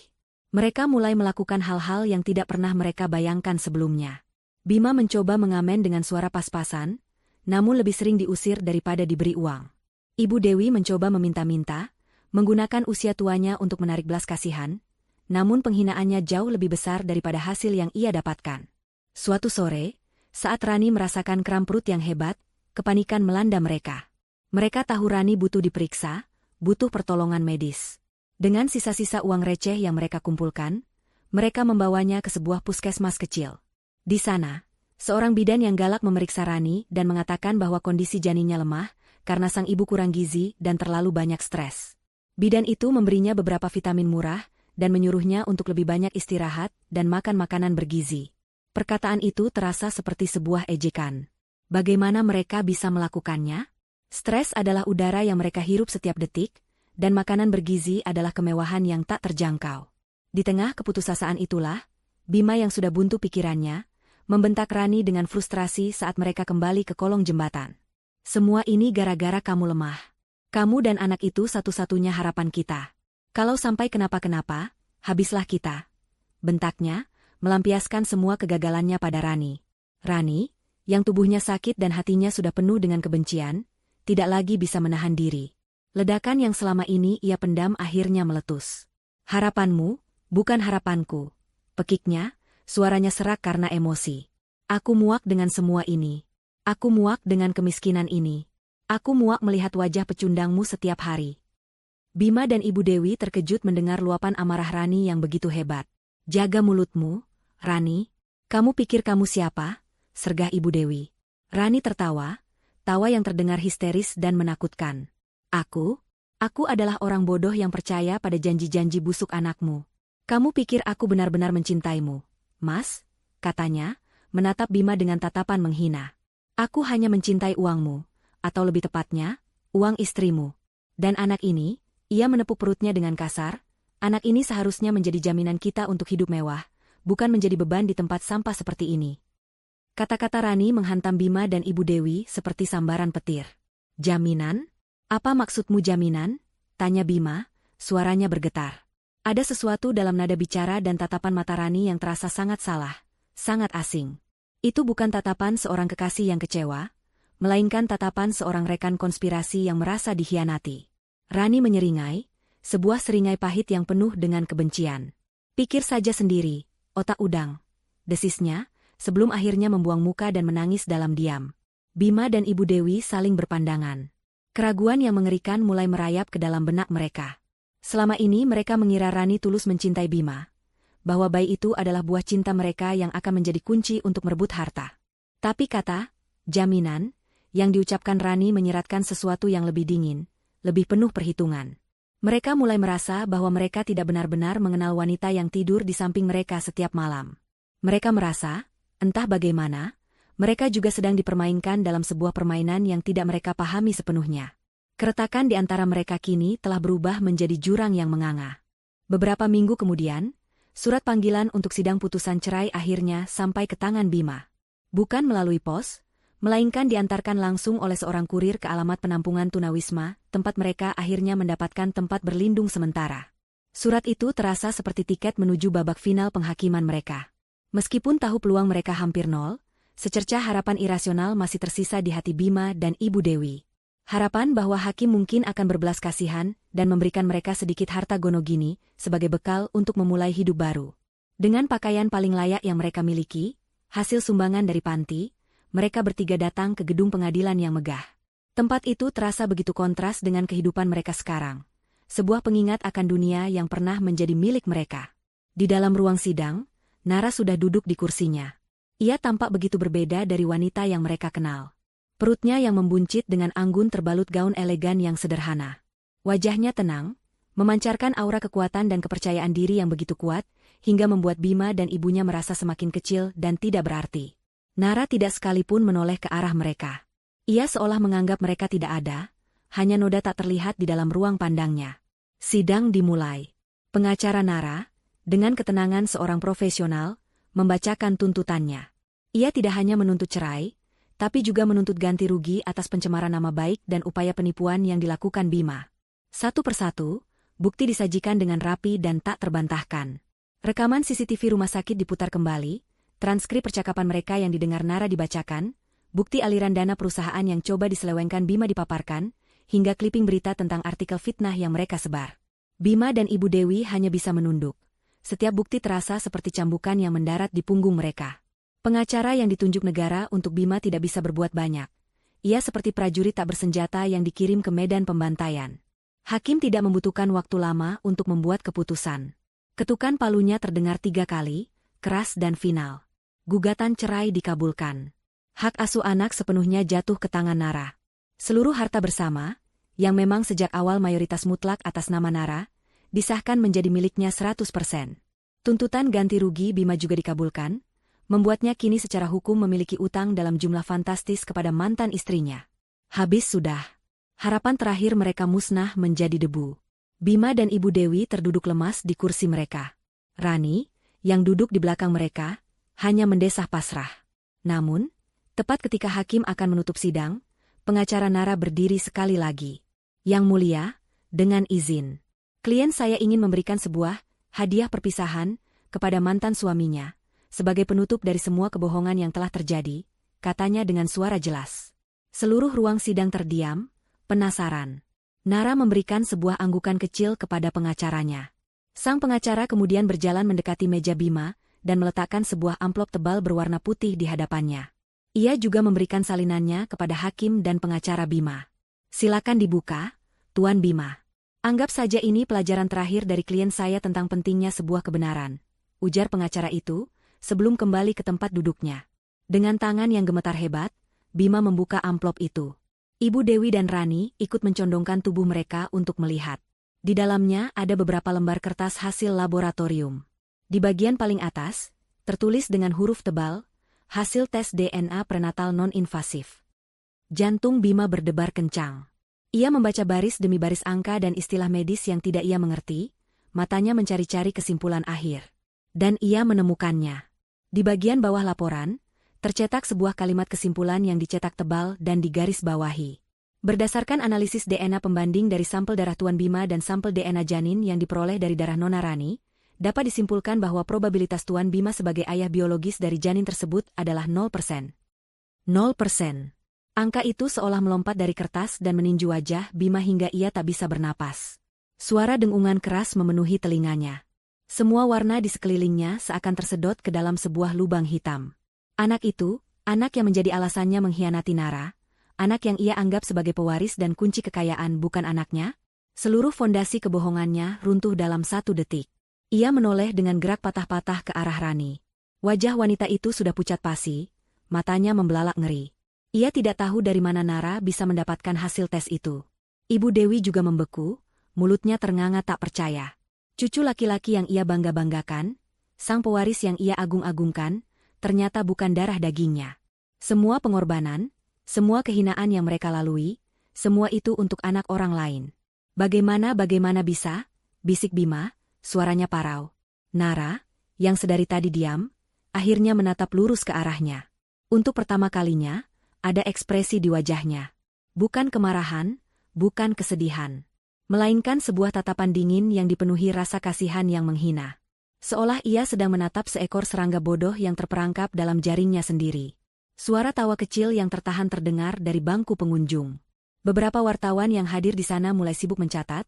Mereka mulai melakukan hal-hal yang tidak pernah mereka bayangkan sebelumnya. Bima mencoba mengamen dengan suara pas-pasan, namun lebih sering diusir daripada diberi uang. Ibu Dewi mencoba meminta-minta, menggunakan usia tuanya untuk menarik belas kasihan, namun penghinaannya jauh lebih besar daripada hasil yang ia dapatkan. Suatu sore, saat Rani merasakan kram perut yang hebat, kepanikan melanda mereka. Mereka tahu Rani butuh diperiksa, butuh pertolongan medis. Dengan sisa-sisa uang receh yang mereka kumpulkan, mereka membawanya ke sebuah puskesmas kecil. Di sana, Seorang bidan yang galak memeriksa Rani dan mengatakan bahwa kondisi janinnya lemah karena sang ibu kurang gizi dan terlalu banyak stres. Bidan itu memberinya beberapa vitamin murah dan menyuruhnya untuk lebih banyak istirahat dan makan makanan bergizi. Perkataan itu terasa seperti sebuah ejekan. Bagaimana mereka bisa melakukannya? Stres adalah udara yang mereka hirup setiap detik, dan makanan bergizi adalah kemewahan yang tak terjangkau. Di tengah keputusasaan itulah, Bima yang sudah buntu pikirannya, membentak Rani dengan frustrasi saat mereka kembali ke kolong jembatan. Semua ini gara-gara kamu lemah. Kamu dan anak itu satu-satunya harapan kita. Kalau sampai kenapa-kenapa, habislah kita. Bentaknya, melampiaskan semua kegagalannya pada Rani. Rani, yang tubuhnya sakit dan hatinya sudah penuh dengan kebencian, tidak lagi bisa menahan diri. Ledakan yang selama ini ia pendam akhirnya meletus. Harapanmu, bukan harapanku. Pekiknya, suaranya serak karena emosi. Aku muak dengan semua ini. Aku muak dengan kemiskinan ini. Aku muak melihat wajah pecundangmu setiap hari. Bima dan Ibu Dewi terkejut mendengar luapan amarah Rani yang begitu hebat. Jaga mulutmu, Rani. Kamu pikir kamu siapa? Sergah Ibu Dewi. Rani tertawa, tawa yang terdengar histeris dan menakutkan. Aku adalah orang bodoh yang percaya pada janji-janji busuk anakmu. Kamu pikir aku benar-benar mencintaimu, Mas? Katanya, menatap Bima dengan tatapan menghina. Aku hanya mencintai uangmu, atau lebih tepatnya, uang istrimu. Dan anak ini, ia menepuk perutnya dengan kasar, anak ini seharusnya menjadi jaminan kita untuk hidup mewah, bukan menjadi beban di tempat sampah seperti ini. Kata-kata Rani menghantam Bima dan Ibu Dewi seperti sambaran petir. Jaminan? Apa maksudmu jaminan? Tanya Bima, suaranya bergetar. Ada sesuatu dalam nada bicara dan tatapan mata Rani yang terasa sangat salah, sangat asing. Itu bukan tatapan seorang kekasih yang kecewa, melainkan tatapan seorang rekan konspirasi yang merasa dikhianati. Rani menyeringai, sebuah seringai pahit yang penuh dengan kebencian. Pikir saja sendiri, otak udang. Desisnya, sebelum akhirnya membuang muka dan menangis dalam diam. Bima dan Ibu Dewi saling berpandangan. Keraguan yang mengerikan mulai merayap ke dalam benak mereka. Selama ini mereka mengira Rani tulus mencintai Bima, bahwa bayi itu adalah buah cinta mereka yang akan menjadi kunci untuk merebut harta. Tapi kata, jaminan, yang diucapkan Rani menyiratkan sesuatu yang lebih dingin, lebih penuh perhitungan. Mereka mulai merasa bahwa mereka tidak benar-benar mengenal wanita yang tidur di samping mereka setiap malam. Mereka merasa, entah bagaimana, mereka juga sedang dipermainkan dalam sebuah permainan yang tidak mereka pahami sepenuhnya. Keretakan di antara mereka kini telah berubah menjadi jurang yang menganga. Beberapa minggu kemudian, surat panggilan untuk sidang putusan cerai akhirnya sampai ke tangan Bima. Bukan melalui pos, melainkan diantarkan langsung oleh seorang kurir ke alamat penampungan tunawisma, tempat mereka akhirnya mendapatkan tempat berlindung sementara. Surat itu terasa seperti tiket menuju babak final penghakiman mereka. Meskipun tahu peluang mereka hampir nol, secercah harapan irasional masih tersisa di hati Bima dan Ibu Dewi. Harapan bahwa hakim mungkin akan berbelas kasihan dan memberikan mereka sedikit harta gonogini sebagai bekal untuk memulai hidup baru. Dengan pakaian paling layak yang mereka miliki, hasil sumbangan dari panti, mereka bertiga datang ke gedung pengadilan yang megah. Tempat itu terasa begitu kontras dengan kehidupan mereka sekarang. Sebuah pengingat akan dunia yang pernah menjadi milik mereka. Di dalam ruang sidang, Nara sudah duduk di kursinya. Ia tampak begitu berbeda dari wanita yang mereka kenal. Perutnya yang membuncit dengan anggun terbalut gaun elegan yang sederhana. Wajahnya tenang, memancarkan aura kekuatan dan kepercayaan diri yang begitu kuat, hingga membuat Bima dan ibunya merasa semakin kecil dan tidak berarti. Nara tidak sekalipun menoleh ke arah mereka. Ia seolah menganggap mereka tidak ada, hanya noda tak terlihat di dalam ruang pandangnya. Sidang dimulai. Pengacara Nara, dengan ketenangan seorang profesional, membacakan tuntutannya. Ia tidak hanya menuntut cerai, tapi juga menuntut ganti rugi atas pencemaran nama baik dan upaya penipuan yang dilakukan Bima. Satu persatu, bukti disajikan dengan rapi dan tak terbantahkan. Rekaman CCTV rumah sakit diputar kembali, transkrip percakapan mereka yang didengar Nara dibacakan, bukti aliran dana perusahaan yang coba diselewengkan Bima dipaparkan, hingga kliping berita tentang artikel fitnah yang mereka sebar. Bima dan Ibu Dewi hanya bisa menunduk. Setiap bukti terasa seperti cambukan yang mendarat di punggung mereka. Pengacara yang ditunjuk negara untuk Bima tidak bisa berbuat banyak. Ia seperti prajurit tak bersenjata yang dikirim ke medan pembantaian. Hakim tidak membutuhkan waktu lama untuk membuat keputusan. Ketukan palunya terdengar 3 kali, keras dan final. Gugatan cerai dikabulkan. Hak asuh anak sepenuhnya jatuh ke tangan Nara. Seluruh harta bersama, yang memang sejak awal mayoritas mutlak atas nama Nara, disahkan menjadi miliknya 100%. Tuntutan ganti rugi Bima juga dikabulkan, membuatnya kini secara hukum memiliki utang dalam jumlah fantastis kepada mantan istrinya. Habis sudah. Harapan terakhir mereka musnah menjadi debu. Bima dan Ibu Dewi terduduk lemas di kursi mereka. Rani, yang duduk di belakang mereka, hanya mendesah pasrah. Namun, tepat ketika hakim akan menutup sidang, pengacara Nara berdiri sekali lagi. Yang mulia, dengan izin. Klien saya ingin memberikan sebuah hadiah perpisahan kepada mantan suaminya, sebagai penutup dari semua kebohongan yang telah terjadi, katanya dengan suara jelas. Seluruh ruang sidang terdiam, penasaran. Nara memberikan sebuah anggukan kecil kepada pengacaranya. Sang pengacara kemudian berjalan mendekati meja Bima, dan meletakkan sebuah amplop tebal berwarna putih di hadapannya. Ia juga memberikan salinannya kepada hakim dan pengacara Bima. Silakan dibuka, Tuan Bima. Anggap saja ini pelajaran terakhir dari klien saya tentang pentingnya sebuah kebenaran, ujar pengacara itu, sebelum kembali ke tempat duduknya. Dengan tangan yang gemetar hebat, Bima membuka amplop itu. Ibu Dewi dan Rani ikut mencondongkan tubuh mereka untuk melihat. Di dalamnya ada beberapa lembar kertas hasil laboratorium. Di bagian paling atas, tertulis dengan huruf tebal, hasil tes DNA prenatal non-invasif. Jantung Bima berdebar kencang. Ia membaca baris demi baris angka dan istilah medis yang tidak ia mengerti, matanya mencari-cari kesimpulan akhir. Dan ia menemukannya. Di bagian bawah laporan, tercetak sebuah kalimat kesimpulan yang dicetak tebal dan digaris bawahi. Berdasarkan analisis DNA pembanding dari sampel darah Tuan Bima dan sampel DNA janin yang diperoleh dari darah Nona Rani, dapat disimpulkan bahwa probabilitas Tuan Bima sebagai ayah biologis dari janin tersebut adalah 0%. 0%. Angka itu seolah melompat dari kertas dan meninju wajah Bima hingga ia tak bisa bernapas. Suara dengungan keras memenuhi telinganya. Semua warna di sekelilingnya seakan tersedot ke dalam sebuah lubang hitam. Anak itu, anak yang menjadi alasannya mengkhianati Nara, anak yang ia anggap sebagai pewaris dan kunci kekayaan bukan anaknya, seluruh fondasi kebohongannya runtuh dalam 1 detik. Ia menoleh dengan gerak patah-patah ke arah Rani. Wajah wanita itu sudah pucat pasi, matanya membelalak ngeri. Ia tidak tahu dari mana Nara bisa mendapatkan hasil tes itu. Ibu Dewi juga membeku, mulutnya ternganga tak percaya. Cucu laki-laki yang ia bangga-banggakan, sang pewaris yang ia agung-agungkan, ternyata bukan darah dagingnya. Semua pengorbanan, semua kehinaan yang mereka lalui, semua itu untuk anak orang lain. Bagaimana bisa? Bisik Bima, suaranya parau. Nara, yang sedari tadi diam, akhirnya menatap lurus ke arahnya. Untuk pertama kalinya, ada ekspresi di wajahnya. Bukan kemarahan, bukan kesedihan. Melainkan sebuah tatapan dingin yang dipenuhi rasa kasihan yang menghina. Seolah ia sedang menatap seekor serangga bodoh yang terperangkap dalam jaringnya sendiri. Suara tawa kecil yang tertahan terdengar dari bangku pengunjung. Beberapa wartawan yang hadir di sana mulai sibuk mencatat,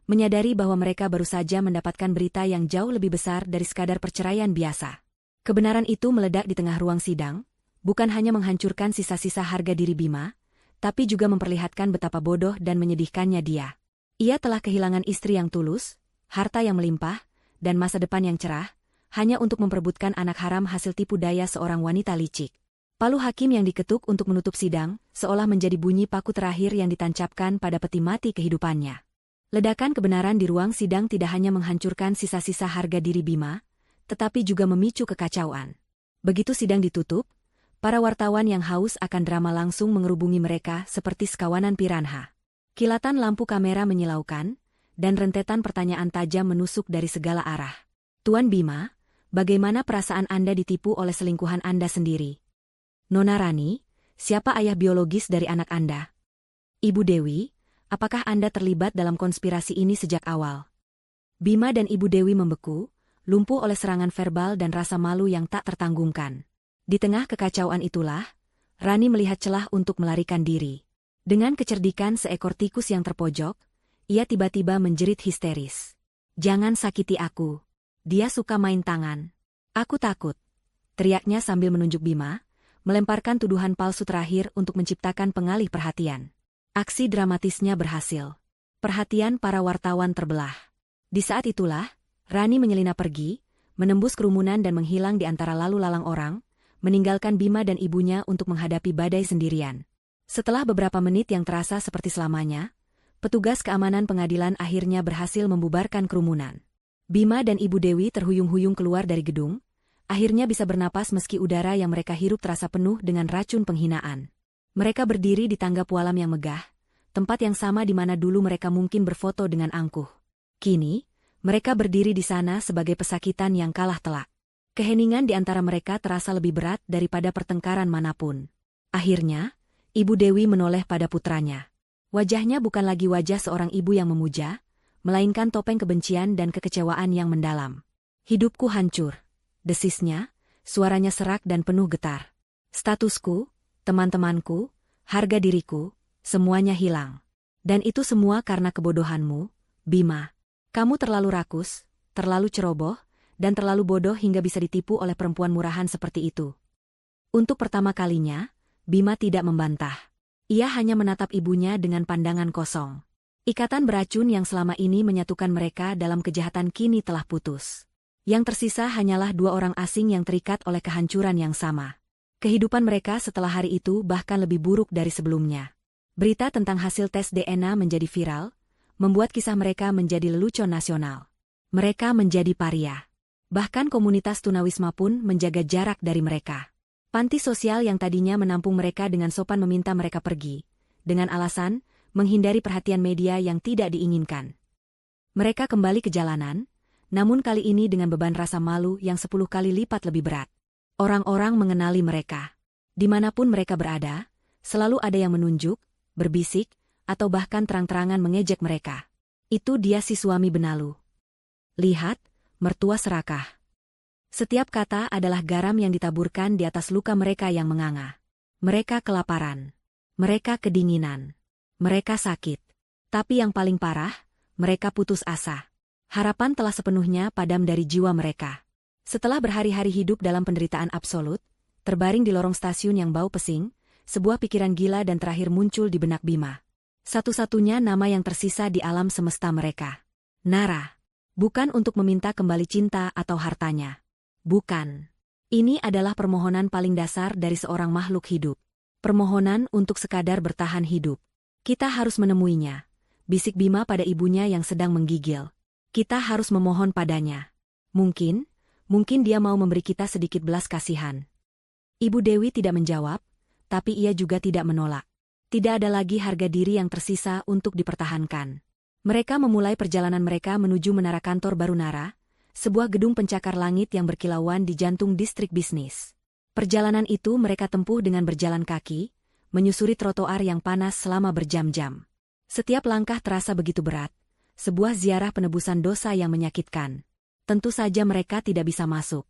menyadari bahwa mereka baru saja mendapatkan berita yang jauh lebih besar dari sekadar perceraian biasa. Kebenaran itu meledak di tengah ruang sidang, bukan hanya menghancurkan sisa-sisa harga diri Bima, tapi juga memperlihatkan betapa bodoh dan menyedihkannya dia. Ia telah kehilangan istri yang tulus, harta yang melimpah, dan masa depan yang cerah, hanya untuk memperebutkan anak haram hasil tipu daya seorang wanita licik. Palu hakim yang diketuk untuk menutup sidang, seolah menjadi bunyi paku terakhir yang ditancapkan pada peti mati kehidupannya. Ledakan kebenaran di ruang sidang tidak hanya menghancurkan sisa-sisa harga diri Bima, tetapi juga memicu kekacauan. Begitu sidang ditutup, para wartawan yang haus akan drama langsung mengerubungi mereka seperti sekawanan piranha. Kilatan lampu kamera menyilaukan, dan rentetan pertanyaan tajam menusuk dari segala arah. Tuan Bima, bagaimana perasaan Anda ditipu oleh selingkuhan Anda sendiri? Nona Rani, siapa ayah biologis dari anak Anda? Ibu Dewi, apakah Anda terlibat dalam konspirasi ini sejak awal? Bima dan Ibu Dewi membeku, lumpuh oleh serangan verbal dan rasa malu yang tak tertanggungkan. Di tengah kekacauan itulah, Rani melihat celah untuk melarikan diri. Dengan kecerdikan seekor tikus yang terpojok, ia tiba-tiba menjerit histeris. Jangan sakiti aku. Dia suka main tangan. Aku takut. Teriaknya sambil menunjuk Bima, melemparkan tuduhan palsu terakhir untuk menciptakan pengalih perhatian. Aksi dramatisnya berhasil. Perhatian para wartawan terbelah. Di saat itulah, Rani menyelinap pergi, menembus kerumunan dan menghilang di antara lalu lalang orang, meninggalkan Bima dan ibunya untuk menghadapi badai sendirian. Setelah beberapa menit yang terasa seperti selamanya, petugas keamanan pengadilan akhirnya berhasil membubarkan kerumunan. Bima dan Ibu Dewi terhuyung-huyung keluar dari gedung, akhirnya bisa bernapas meski udara yang mereka hirup terasa penuh dengan racun penghinaan. Mereka berdiri di tangga pualam yang megah, tempat yang sama di mana dulu mereka mungkin berfoto dengan angkuh. Kini, mereka berdiri di sana sebagai pesakitan yang kalah telak. Keheningan di antara mereka terasa lebih berat daripada pertengkaran manapun. Akhirnya, Ibu Dewi menoleh pada putranya. Wajahnya bukan lagi wajah seorang ibu yang memuja, melainkan topeng kebencian dan kekecewaan yang mendalam. Hidupku hancur, desisnya, suaranya serak dan penuh getar. Statusku, teman-temanku, harga diriku, semuanya hilang. Dan itu semua karena kebodohanmu, Bima. Kamu terlalu rakus, terlalu ceroboh, dan terlalu bodoh hingga bisa ditipu oleh perempuan murahan seperti itu. Untuk pertama kalinya, Bima tidak membantah. Ia hanya menatap ibunya dengan pandangan kosong. Ikatan beracun yang selama ini menyatukan mereka dalam kejahatan kini telah putus. Yang tersisa hanyalah dua orang asing yang terikat oleh kehancuran yang sama. Kehidupan mereka setelah hari itu bahkan lebih buruk dari sebelumnya. Berita tentang hasil tes DNA menjadi viral, membuat kisah mereka menjadi lelucon nasional. Mereka menjadi paria. Bahkan komunitas tunawisma pun menjaga jarak dari mereka. Panti sosial yang tadinya menampung mereka dengan sopan meminta mereka pergi, dengan alasan menghindari perhatian media yang tidak diinginkan. Mereka kembali ke jalanan, namun kali ini dengan beban rasa malu yang 10 kali lipat lebih berat. Orang-orang mengenali mereka. Dimanapun mereka berada, selalu ada yang menunjuk, berbisik, atau bahkan terang-terangan mengejek mereka. Itu dia si suami benalu. Lihat, mertua serakah. Setiap kata adalah garam yang ditaburkan di atas luka mereka yang menganga. Mereka kelaparan. Mereka kedinginan. Mereka sakit. Tapi yang paling parah, mereka putus asa. Harapan telah sepenuhnya padam dari jiwa mereka. Setelah berhari-hari hidup dalam penderitaan absolut, terbaring di lorong stasiun yang bau pesing, sebuah pikiran gila dan terakhir muncul di benak Bima. Satu-satunya nama yang tersisa di alam semesta mereka. Nara. Bukan untuk meminta kembali cinta atau hartanya. Bukan. Ini adalah permohonan paling dasar dari seorang makhluk hidup. Permohonan untuk sekadar bertahan hidup. Kita harus menemuinya, bisik Bima pada ibunya yang sedang menggigil. Kita harus memohon padanya. Mungkin dia mau memberi kita sedikit belas kasihan. Ibu Dewi tidak menjawab, tapi ia juga tidak menolak. Tidak ada lagi harga diri yang tersisa untuk dipertahankan. Mereka memulai perjalanan mereka menuju menara kantor baru Nara, sebuah gedung pencakar langit yang berkilauan di jantung distrik bisnis. Perjalanan itu mereka tempuh dengan berjalan kaki, menyusuri trotoar yang panas selama berjam-jam. Setiap langkah terasa begitu berat, sebuah ziarah penebusan dosa yang menyakitkan. Tentu saja mereka tidak bisa masuk.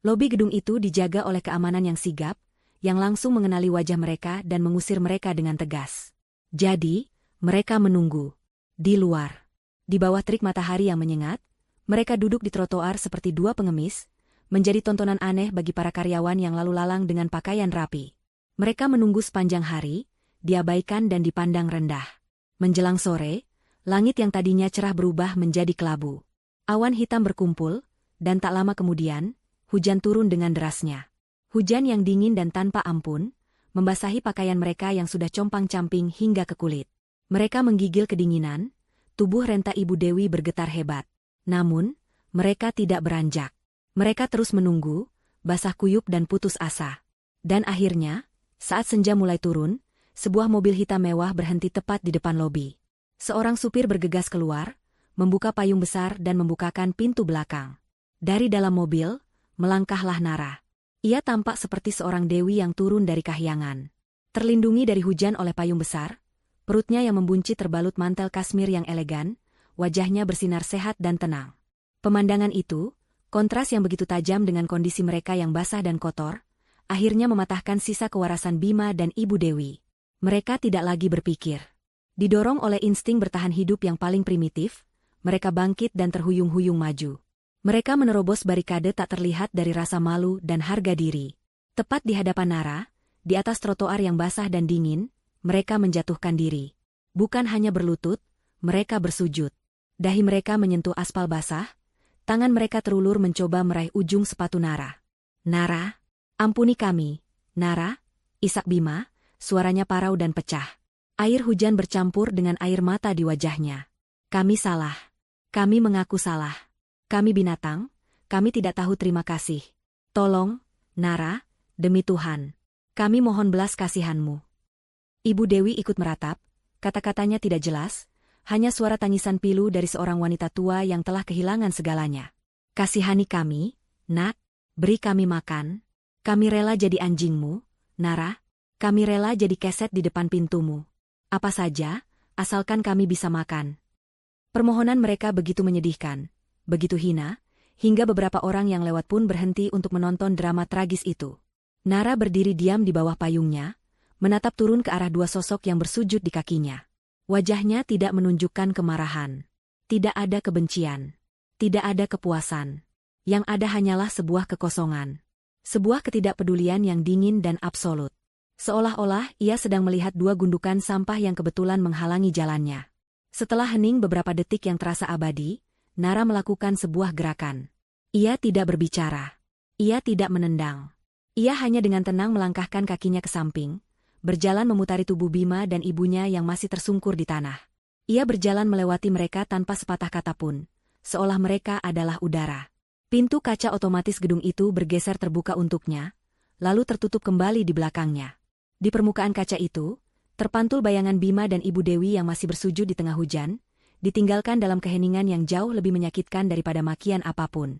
Lobi gedung itu dijaga oleh keamanan yang sigap, yang langsung mengenali wajah mereka dan mengusir mereka dengan tegas. Jadi, mereka menunggu. Di luar, di bawah terik matahari yang menyengat, mereka duduk di trotoar seperti dua pengemis, menjadi tontonan aneh bagi para karyawan yang lalu lalang dengan pakaian rapi. Mereka menunggu sepanjang hari, diabaikan dan dipandang rendah. Menjelang sore, langit yang tadinya cerah berubah menjadi kelabu. Awan hitam berkumpul, dan tak lama kemudian, hujan turun dengan derasnya. Hujan yang dingin dan tanpa ampun, membasahi pakaian mereka yang sudah compang-camping hingga ke kulit. Mereka menggigil kedinginan, tubuh renta Ibu Dewi bergetar hebat. Namun, mereka tidak beranjak. Mereka terus menunggu, basah kuyup dan putus asa. Dan akhirnya, saat senja mulai turun, sebuah mobil hitam mewah berhenti tepat di depan lobi. Seorang supir bergegas keluar, membuka payung besar dan membukakan pintu belakang. Dari dalam mobil, melangkahlah Nara. Ia tampak seperti seorang dewi yang turun dari kahyangan. Terlindungi dari hujan oleh payung besar, perutnya yang membuncit terbalut mantel kasmir yang elegan, wajahnya bersinar sehat dan tenang. Pemandangan itu, kontras yang begitu tajam dengan kondisi mereka yang basah dan kotor, akhirnya mematahkan sisa kewarasan Bima dan Ibu Dewi. Mereka tidak lagi berpikir. Didorong oleh insting bertahan hidup yang paling primitif, mereka bangkit dan terhuyung-huyung maju. Mereka menerobos barikade tak terlihat dari rasa malu dan harga diri. Tepat di hadapan Nara, di atas trotoar yang basah dan dingin, mereka menjatuhkan diri. Bukan hanya berlutut, mereka bersujud. Dahi mereka menyentuh aspal basah, tangan mereka terulur mencoba meraih ujung sepatu Nara. Nara, Ampuni kami, Nara, isak Bima, suaranya parau dan pecah. Air hujan bercampur dengan air mata di wajahnya. Kami salah. Kami mengaku salah. Kami binatang, kami tidak tahu terima kasih. Tolong, Nara, demi Tuhan. Kami mohon belas kasihanmu. Ibu Dewi ikut meratap, kata-katanya tidak jelas, hanya suara tangisan pilu dari seorang wanita tua yang telah kehilangan segalanya. Kasihani kami, Nak, beri kami makan. Kami rela jadi anjingmu, Nara. Kami rela jadi keset di depan pintumu. Apa saja, asalkan kami bisa makan. Permohonan mereka begitu menyedihkan, begitu hina, hingga beberapa orang yang lewat pun berhenti untuk menonton drama tragis itu. Nara berdiri diam di bawah payungnya, menatap turun ke arah dua sosok yang bersujud di kakinya. Wajahnya tidak menunjukkan kemarahan. Tidak ada kebencian. Tidak ada kepuasan. Yang ada hanyalah sebuah kekosongan. Sebuah ketidakpedulian yang dingin dan absolut. Seolah-olah ia sedang melihat dua gundukan sampah yang kebetulan menghalangi jalannya. Setelah hening beberapa detik yang terasa abadi, Nara melakukan sebuah gerakan. Ia tidak berbicara. Ia tidak menendang. Ia hanya dengan tenang melangkahkan kakinya ke samping, berjalan memutari tubuh Bima dan ibunya yang masih tersungkur di tanah. Ia berjalan melewati mereka tanpa sepatah kata pun, seolah mereka adalah udara. Pintu kaca otomatis gedung itu bergeser terbuka untuknya, lalu tertutup kembali di belakangnya. Di permukaan kaca itu, terpantul bayangan Bima dan Ibu Dewi yang masih bersujud di tengah hujan, ditinggalkan dalam keheningan yang jauh lebih menyakitkan daripada makian apapun.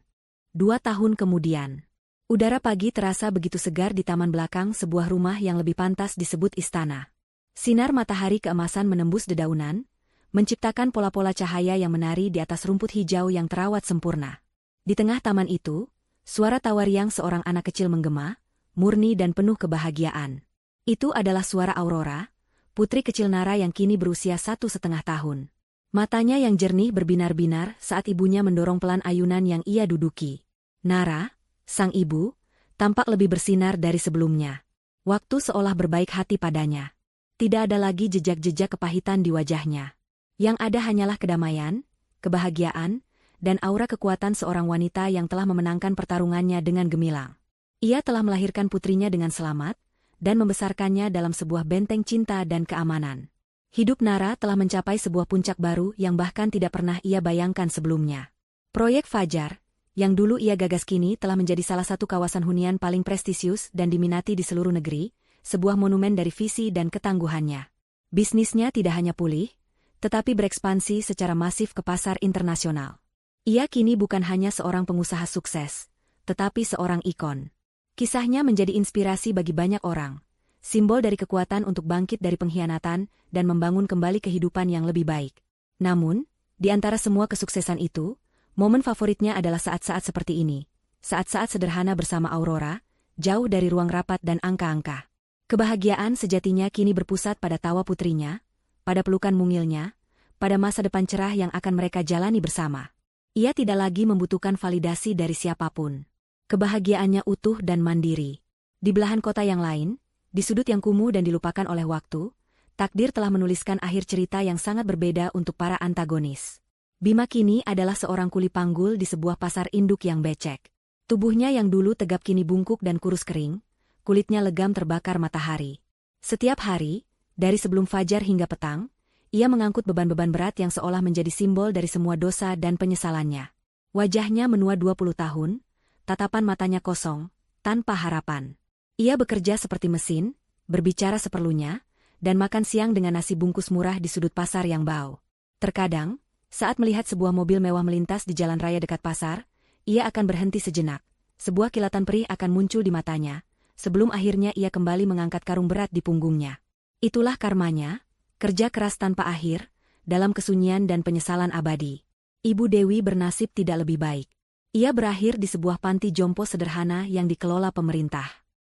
2 tahun kemudian, udara pagi terasa begitu segar di taman belakang sebuah rumah yang lebih pantas disebut istana. Sinar matahari keemasan menembus dedaunan, menciptakan pola-pola cahaya yang menari di atas rumput hijau yang terawat sempurna. Di tengah taman itu, suara tawa riang seorang anak kecil menggema, murni dan penuh kebahagiaan. Itu adalah suara Aurora, putri kecil Nara yang kini berusia 1,5 tahun. Matanya yang jernih berbinar-binar saat ibunya mendorong pelan ayunan yang ia duduki. Nara, sang ibu, tampak lebih bersinar dari sebelumnya. Waktu seolah berbaik hati padanya. Tidak ada lagi jejak-jejak kepahitan di wajahnya. Yang ada hanyalah kedamaian, kebahagiaan, dan aura kekuatan seorang wanita yang telah memenangkan pertarungannya dengan gemilang. Ia telah melahirkan putrinya dengan selamat, dan membesarkannya dalam sebuah benteng cinta dan keamanan. Hidup Nara telah mencapai sebuah puncak baru yang bahkan tidak pernah ia bayangkan sebelumnya. Proyek Fajar, yang dulu ia gagas kini telah menjadi salah satu kawasan hunian paling prestisius dan diminati di seluruh negeri, sebuah monumen dari visi dan ketangguhannya. Bisnisnya tidak hanya pulih, tetapi berekspansi secara masif ke pasar internasional. Ia kini bukan hanya seorang pengusaha sukses, tetapi seorang ikon. Kisahnya menjadi inspirasi bagi banyak orang, simbol dari kekuatan untuk bangkit dari pengkhianatan dan membangun kembali kehidupan yang lebih baik. Namun, di antara semua kesuksesan itu, momen favoritnya adalah saat-saat seperti ini, saat-saat sederhana bersama Aurora, jauh dari ruang rapat dan angka-angka. Kebahagiaan sejatinya kini berpusat pada tawa putrinya, pada pelukan mungilnya, pada masa depan cerah yang akan mereka jalani bersama. Ia tidak lagi membutuhkan validasi dari siapapun. Kebahagiaannya utuh dan mandiri. Di belahan kota yang lain, di sudut yang kumuh dan dilupakan oleh waktu, takdir telah menuliskan akhir cerita yang sangat berbeda untuk para antagonis. Bima kini adalah seorang kuli panggul di sebuah pasar induk yang becek. Tubuhnya yang dulu tegap kini bungkuk dan kurus kering, kulitnya legam terbakar matahari. Setiap hari, dari sebelum fajar hingga petang, ia mengangkut beban-beban berat yang seolah menjadi simbol dari semua dosa dan penyesalannya. Wajahnya menua 20 tahun, tatapan matanya kosong, tanpa harapan. Ia bekerja seperti mesin, berbicara seperlunya, dan makan siang dengan nasi bungkus murah di sudut pasar yang bau. Terkadang, saat melihat sebuah mobil mewah melintas di jalan raya dekat pasar, ia akan berhenti sejenak. Sebuah kilatan perih akan muncul di matanya, sebelum akhirnya ia kembali mengangkat karung berat di punggungnya. Itulah karmanya. Kerja keras tanpa akhir, dalam kesunyian dan penyesalan abadi. Ibu Dewi bernasib tidak lebih baik. Ia berakhir di sebuah panti jompo sederhana yang dikelola pemerintah.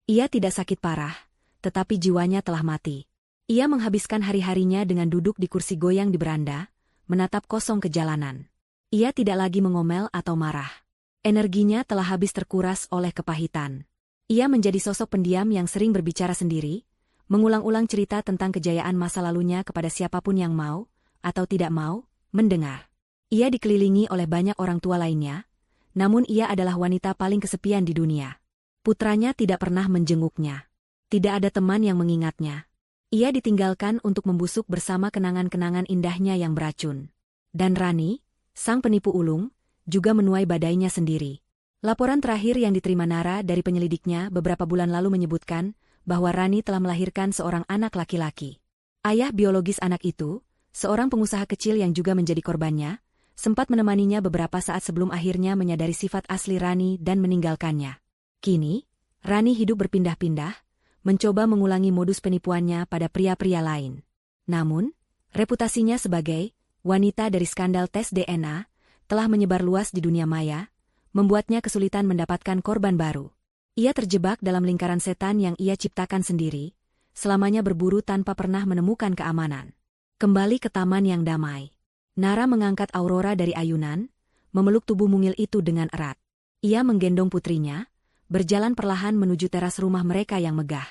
Ia tidak sakit parah, tetapi jiwanya telah mati. Ia menghabiskan hari-harinya dengan duduk di kursi goyang di beranda, menatap kosong ke jalanan. Ia tidak lagi mengomel atau marah. Energinya telah habis terkuras oleh kepahitan. Ia menjadi sosok pendiam yang sering berbicara sendiri, mengulang-ulang cerita tentang kejayaan masa lalunya kepada siapapun yang mau, atau tidak mau, mendengar. Ia dikelilingi oleh banyak orang tua lainnya, namun ia adalah wanita paling kesepian di dunia. Putranya tidak pernah menjenguknya. Tidak ada teman yang mengingatnya. Ia ditinggalkan untuk membusuk bersama kenangan-kenangan indahnya yang beracun. Dan Rani, sang penipu ulung, juga menuai badainya sendiri. Laporan terakhir yang diterima Nara dari penyelidiknya beberapa bulan lalu menyebutkan bahwa Rani telah melahirkan seorang anak laki-laki. Ayah biologis anak itu, seorang pengusaha kecil yang juga menjadi korbannya, sempat menemaninya beberapa saat sebelum akhirnya menyadari sifat asli Rani dan meninggalkannya. Kini, Rani hidup berpindah-pindah, mencoba mengulangi modus penipuannya pada pria-pria lain. Namun, reputasinya sebagai wanita dari skandal tes DNA telah menyebar luas di dunia maya, membuatnya kesulitan mendapatkan korban baru. Ia terjebak dalam lingkaran setan yang ia ciptakan sendiri, selamanya berburu tanpa pernah menemukan keamanan. Kembali ke taman yang damai. Nara mengangkat Aurora dari ayunan, memeluk tubuh mungil itu dengan erat. Ia menggendong putrinya, berjalan perlahan menuju teras rumah mereka yang megah.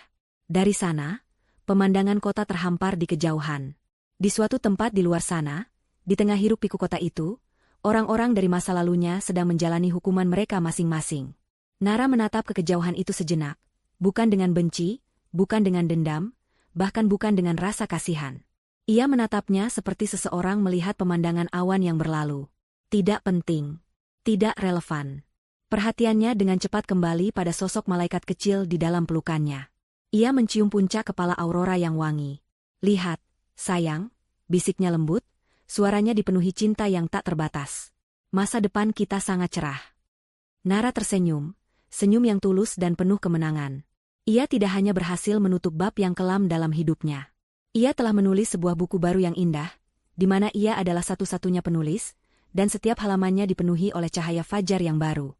Dari sana, pemandangan kota terhampar di kejauhan. Di suatu tempat di luar sana, di tengah hiruk-pikuk kota itu, orang-orang dari masa lalunya sedang menjalani hukuman mereka masing-masing. Nara menatap ke kejauhan itu sejenak, bukan dengan benci, bukan dengan dendam, bahkan bukan dengan rasa kasihan. Ia menatapnya seperti seseorang melihat pemandangan awan yang berlalu. Tidak penting. Tidak relevan. Perhatiannya dengan cepat kembali pada sosok malaikat kecil di dalam pelukannya. Ia mencium puncak kepala Aurora yang wangi. "Lihat, sayang," bisiknya lembut, suaranya dipenuhi cinta yang tak terbatas. "Masa depan kita sangat cerah." Nara tersenyum, senyum yang tulus dan penuh kemenangan. Ia tidak hanya berhasil menutup bab yang kelam dalam hidupnya. Ia telah menulis sebuah buku baru yang indah, di mana ia adalah satu-satunya penulis, dan setiap halamannya dipenuhi oleh cahaya fajar yang baru.